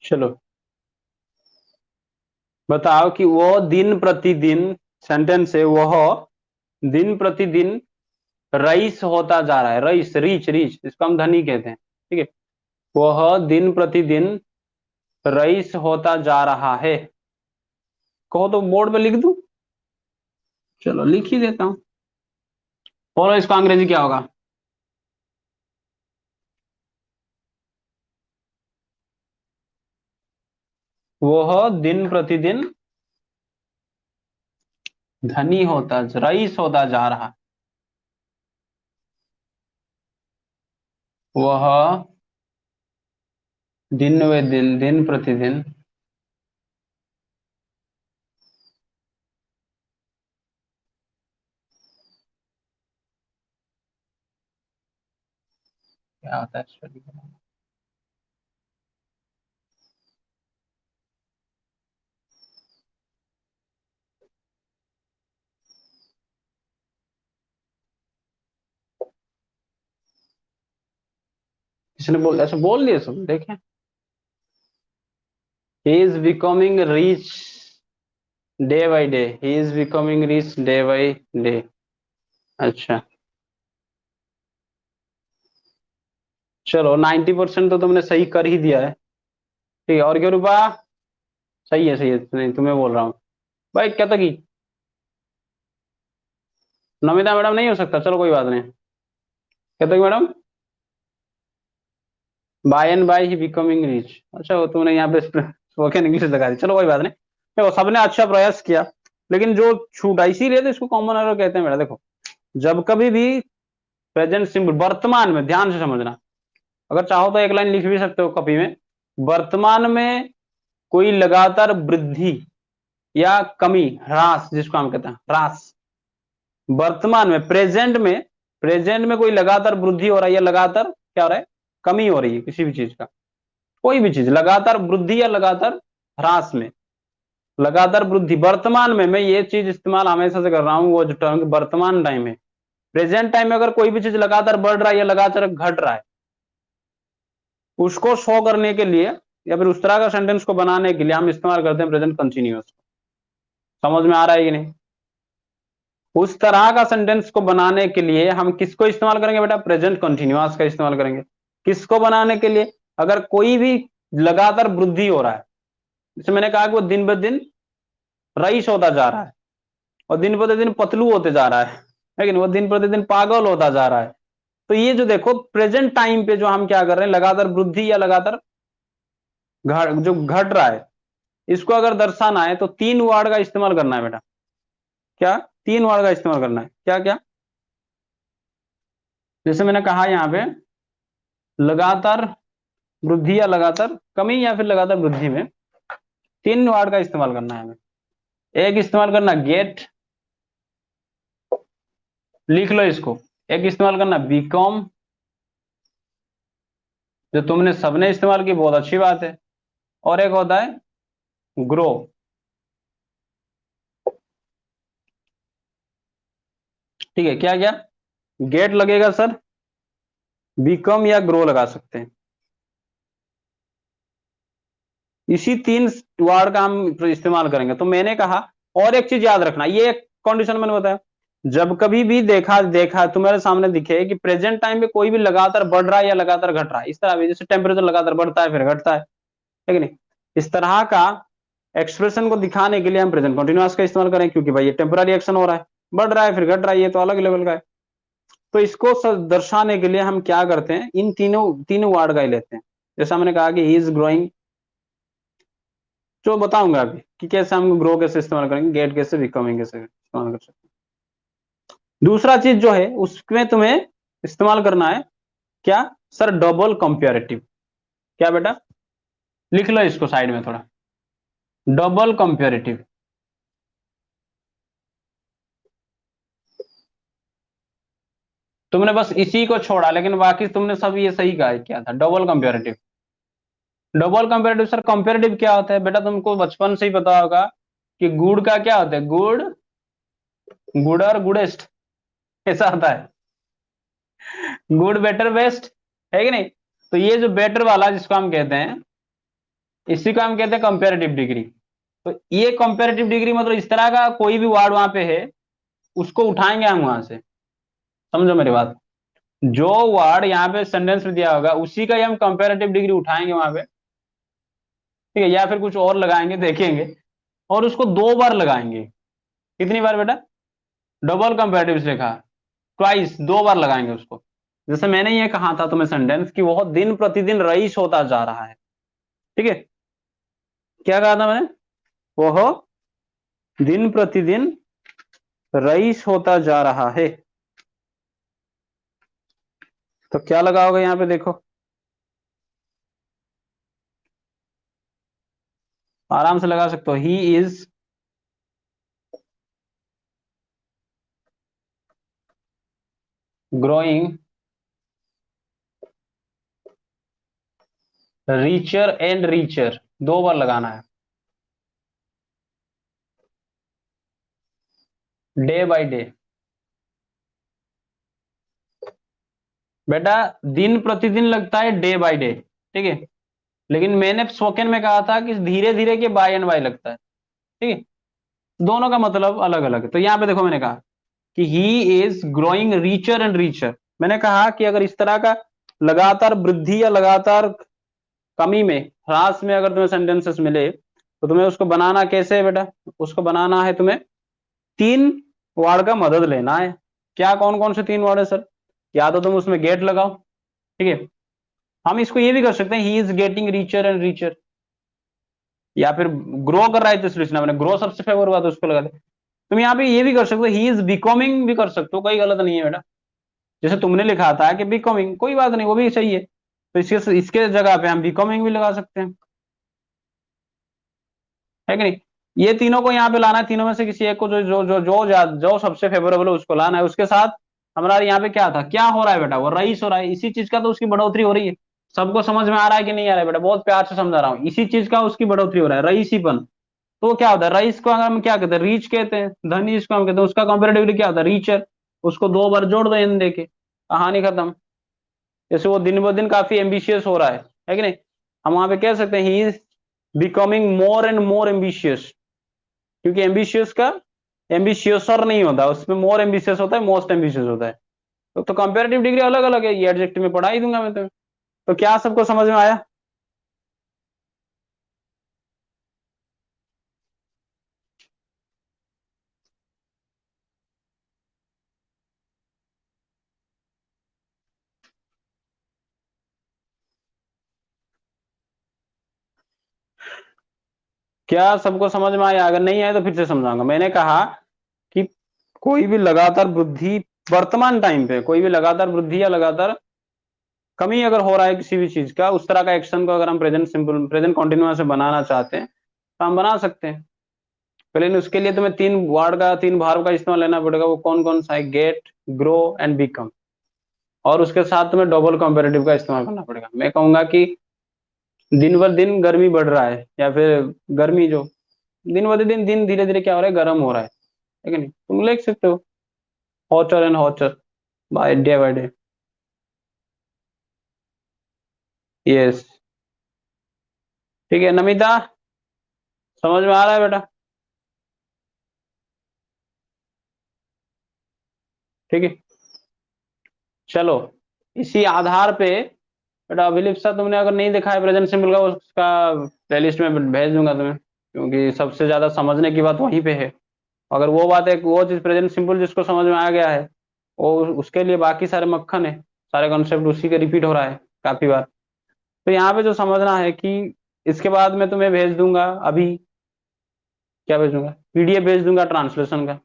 Speaker 1: चलो बताओ कि वो दिन प्रतिदिन, सेंटेंस है, वह दिन प्रतिदिन रईस होता जा रहा है। रईस, रीच रीच, इसको हम धनी कहते हैं, ठीक है। वह दिन प्रतिदिन रईस होता जा रहा है। कहो तो बोर्ड पे लिख दूं? चलो लिख ही देता हूं। बोलो इसका अंग्रेजी क्या होगा? वह दिन प्रतिदिन धनी होता, रईस होता जा रहा। वह दिन व दिन, दिन प्रतिदिन, क्या होता है स्टडी? किसने बोल, ऐसे बोल दिए सब देखें? He is becoming rich day by day, he is becoming rich day by day. अच्छा, चलो 90% तो तुमने सही कर ही दिया है। ठीक है, और क्या रूपा? सही है, सही है, नहीं तुम्हें बोल रहा हूँ भाई। क्या तक? नमिता मैडम नहीं हो सकता, चलो कोई बात नहीं। क्या तक madam? By and by he becoming rich. अच्छा, वो तुमने यहाँ पे स्पोकन इंग्लिश लगा दी, चलो कोई बात नहीं। देखो सबने अच्छा प्रयास किया, लेकिन जो छूटा इसीलिए तो इसको कॉमन एरर कहते हैं बेटा। देखो जब कभी भी प्रेजेंट सिंपल वर्तमान में, ध्यान से समझना, अगर चाहो तो एक लाइन लिख भी सकते हो कॉपी में। वर्तमान में कोई लगातार वृद्धि या कमी, ह्रास जिसको हम कहते हैं ह्रास, वर्तमान में, प्रेजेंट में कोई लगातार वृद्धि हो रहा है या लगातार क्या हो रहा है? कमी हो रही है किसी भी चीज का। कोई भी चीज लगातार वृद्धि या लगातार ह्रास में, लगातार वृद्धि वर्तमान में, मैं ये चीज इस्तेमाल हमेशा से कर रहा हूं, वो जो टर्म वर्तमान टाइम है, प्रेजेंट टाइम में अगर कोई भी चीज लगातार बढ़ रहा है या लगातार घट रहा है, उसको शो करने के लिए या फिर उस तरह का सेंटेंस को बनाने के लिए हम इस्तेमाल करते हैं प्रेजेंट कंटिन्यूअस। समझ में आ रहा है कि नहीं? उस तरह का सेंटेंस को बनाने के लिए हम किसको इस्तेमाल करेंगे बेटा? प्रेजेंट कंटिन्यूअस का इस्तेमाल करेंगे। किसको बनाने के लिए? अगर कोई भी लगातार वृद्धि हो रहा है, जैसे मैंने कहा कि वो दिन ब दिन रईस होता जा रहा है और दिन प्रतिदिन पतलू होते जा रहा है, लेकिन वो दिन प्रतिदिन पागल होता जा रहा है। तो ये जो देखो प्रेजेंट टाइम पे जो हम क्या कर रहे हैं, लगातार वृद्धि या लगातार जो घट रहा है, इसको अगर दर्शाना है तो तीन वर्ड का इस्तेमाल करना है बेटा। क्या? तीन वर्ड का इस्तेमाल करना है। क्या क्या? जैसे मैंने कहा यहां पे लगातार वृद्धि या लगातार कमी या फिर लगातार वृद्धि में तीन वर्ड का इस्तेमाल करना है हमें। एक इस्तेमाल करना गेट, लिख लो इसको। एक इस्तेमाल करना बीकॉम, जो तुमने सबने इस्तेमाल की, बहुत अच्छी बात है। और एक होता है ग्रो। ठीक है, क्या क्या? गेट लगेगा सर, बीकॉम या ग्रो लगा सकते हैं। इसी तीन वर्ड का हम इस्तेमाल करेंगे। तो मैंने कहा और एक चीज याद रखना, ये एक कंडीशन मैंने बताया, जब कभी भी देखा देखा तुम्हारे सामने दिखे कि प्रेजेंट टाइम पे कोई भी लगातार बढ़ रहा है या लगातार घट रहा है, इस तरह भी जैसे टेम्परेचर लगातार बढ़ता है फिर घटता है कि नहीं, इस तरह का एक्सप्रेशन को दिखाने के लिए हम प्रेजेंट कंटिन्यूअस का इस्तेमाल करें, क्योंकि भाई ये टेम्पररी एक्शन हो रहा है, बढ़ रहा है फिर घट रहा है, ये तो अलग लेवल का है। तो इसको दर्शाने के लिए हम क्या करते हैं, इन तीनों तीनों वर्ड का ही लेते हैं। जैसा मैंने कहा कि ही इज ग्रोइंग, जो बताऊंगा अभी कि कैसे हम ग्रो कैसे इस्तेमाल करेंगे, गेट कैसे, बिकमिंग कैसे इस्तेमाल कर सकते हैं। दूसरा चीज जो है उसमें तुम्हें इस्तेमाल करना है क्या सर? Double comparative. क्या बेटा? लिख लो इसको साइड में थोड़ा, डबल कंपेरेटिव। तुमने बस इसी को छोड़ा, लेकिन बाकी तुमने सब ये सही कहा है। क्या था double comparative? Double comparative sir, comparative क्या होता है बेटा? तुमको बचपन से ही पता होगा कि गुड़ का क्या होता है, गुड़, गुड़ और गुडेस्ट, ऐसा होता है, गुड बेटर बेस्ट, है कि नहीं? तो ये जो बेटर वाला जिसको हम कहते हैं, इसी को हम कहते हैं कंपेरेटिव डिग्री। तो ये कंपेरेटिव डिग्री मतलब इस तरह का कोई भी वर्ड वहां पे है, उसको उठाएंगे हम वहां से। समझो मेरी बात, जो वर्ड यहाँ पे सेंटेंस में दिया होगा उसी का ही हम कंपेरेटिव डिग्री उठाएंगे वहां पे, ठीक है, या फिर कुछ और लगाएंगे देखेंगे, और उसको दो बार लगाएंगे। कितनी बार बेटा? डबल कंपेरेटिव से लिखा, ट्वाइस, दो बार लगाएंगे उसको। जैसे मैंने ये कहा था तुम्हें सेंटेंस कि वह दिन प्रतिदिन रईस होता जा रहा है, ठीक है? क्या कहा था मैंने? वह दिन प्रतिदिन रईस होता जा रहा है। तो क्या लगा होगा यहाँ पे देखो, आराम से लगा सकते हो, he is growing richer and richer, दो बार लगाना है, डे बाय डे। बेटा दिन प्रतिदिन लगता है डे बाय डे, ठीक है, लेकिन मैंने स्पोकन में कहा था कि धीरे धीरे के बाय एंड बाय लगता है, ठीक है, दोनों का मतलब अलग अलग है। तो यहाँ पे देखो मैंने कहा कि he is growing richer and richer. मैंने कहा कि अगर इस तरह का लगातार वृद्धि या लगातार कमी में, ह्रास में अगर तुम्हें सेंटेंसेस मिले तो तुम्हें उसको बनाना कैसे है बेटा? उसको बनाना है तुम्हें तीन वर्ड का मदद लेना है। क्या, कौन कौन से तीन वर्ड है सर? या तो तुम उसमें गेट लगाओ, ठीक है, हम इसको ये भी कर सकते हैं he is getting richer and richer, या फिर ग्रो कर रहा है तो इसलिए मैंने ग्रो सबसे फेवर हुआ तो उसको लगा दे। तुम यहाँ पे ये भी कर सकते हो, ही इज बिकमिंग भी कर सकते हो, कोई गलत नहीं है बेटा। जैसे तुमने लिखा था कि बिकमिंग, कोई बात नहीं, वो भी सही है, तो इसके इसके जगह पे हम बिकमिंग भी लगा सकते हैं, है कि नहीं? ये तीनों को यहाँ पे लाना है, तीनों में से किसी एक को, जो सबसे फेवरेबल है उसको लाना है। उसके साथ हमारा यहाँ पे क्या था, क्या हो रहा है बेटा? वो रईस हो रहा है, इसी चीज का तो उसकी बढ़ोतरी हो रही है। सबको समझ में आ रहा है कि नहीं आ रहा है बेटा? बहुत प्यार से समझा रहा हूँ, इसी चीज का उसकी बढ़ोतरी हो रहा है, रईसीपन। तो क्या होता है, रईस को अगर हम क्या कहते हैं, रीच कहते हैं, धनी जिसको हम कहते हैं, उसका कंपेरेटिवली क्या होता है, रीचर। उसको 2 बार जोड़ दो n देके, कहानी खत्म। जैसे वो दिन ब दिन काफी एम्बिशियस हो रहा है कि नहीं, हम वहां पे कह सकते हैं he is becoming more and more ambitious, क्योंकि एम्बिशियस का एम्बिशियसर नहीं होता, उसमें मोर एम्बिशियस होता है, मोस्ट एम्बिशियस होता है। तो कंपेरेटिव डिग्री अलग अलग है, ये एडजेक्टिव में पढ़ा ही दूंगा मैं तुम्हें। तो क्या सबको समझ में आया? क्या सबको समझ में आया? अगर नहीं आया तो फिर से समझाऊंगा। मैंने कहा कि कोई भी लगातार वृद्धि, वर्तमान टाइम पे कोई भी लगातार वृद्धि या लगातार कमी अगर हो रहा है किसी भी चीज का, उस तरह का एक्शन को अगर हम प्रेजेंट सिंपल, प्रेजेंट कंटिन्यूअस से बनाना चाहते हैं तो हम बना सकते हैं। लेकिन उसके लिए तुम्हें 3 वर्ड का, 3 भार्ब का इस्तेमाल लेना पड़ेगा। वो कौन कौन सा है? Get, grow and become. और उसके साथ तुम्हें डबल कंपेरेटिव का इस्तेमाल करना पड़ेगा। मैं कहूंगा कि दिन ब दिन गर्मी बढ़ रहा है, या फिर गर्मी जो दिन ब दिन दिन धीरे धीरे क्या हो रहा है, गर्म हो रहा है कि नहीं? तुम लिख सकते हो hotter and hotter by day by day. Yes. ठीक है नमिता, समझ में आ रहा है बेटा? ठीक है, चलो। इसी आधार पे बेटा, अभिलिप्सा तुमने अगर नहीं देखा है प्रेजेंट सिंपल का, उसका प्लेलिस्ट में भेज दूंगा तुम्हें, क्योंकि सबसे ज्यादा समझने की बात वहीं पे है। अगर वो बात है, वो चीज प्रेजेंट सिंपल जिसको समझ में आ गया है, वो उसके लिए बाकी सारे मक्खन है, सारे कॉन्सेप्ट उसी के रिपीट हो रहा है काफी बार। तो यहाँ पे जो समझना है कि इसके बाद मैं तुम्हें भेज दूंगा अभी, क्या भेजूंगा, पीडीएफ भेज दूंगा ट्रांसलेशन का।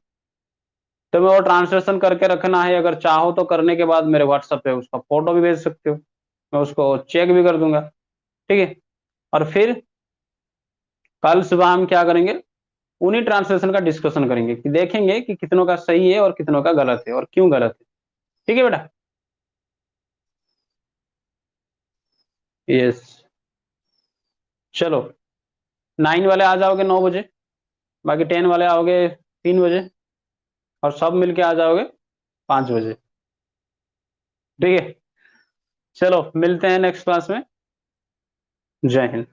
Speaker 1: तो मैं वो ट्रांसलेशन करके रखना है, अगर चाहो तो करने के बाद मेरे व्हाट्सएप पे उसका फोटो भी भेज सकते हो, मैं उसको चेक भी कर दूंगा। ठीक है। और फिर कल सुबह हम क्या करेंगे, उन्हीं ट्रांसलेशन का डिस्कशन करेंगे, कि देखेंगे कि कितनों का सही है और कितनों का गलत है और क्यों गलत है। ठीक है बेटा? यस। चलो, 9 वाले आ जाओगे 9 बजे, बाकी 10 वाले आओगे 3 बजे, और सब मिलके आ जाओगे 5 बजे। ठीक है, चलो मिलते हैं नेक्स्ट क्लास में। जय हिंद।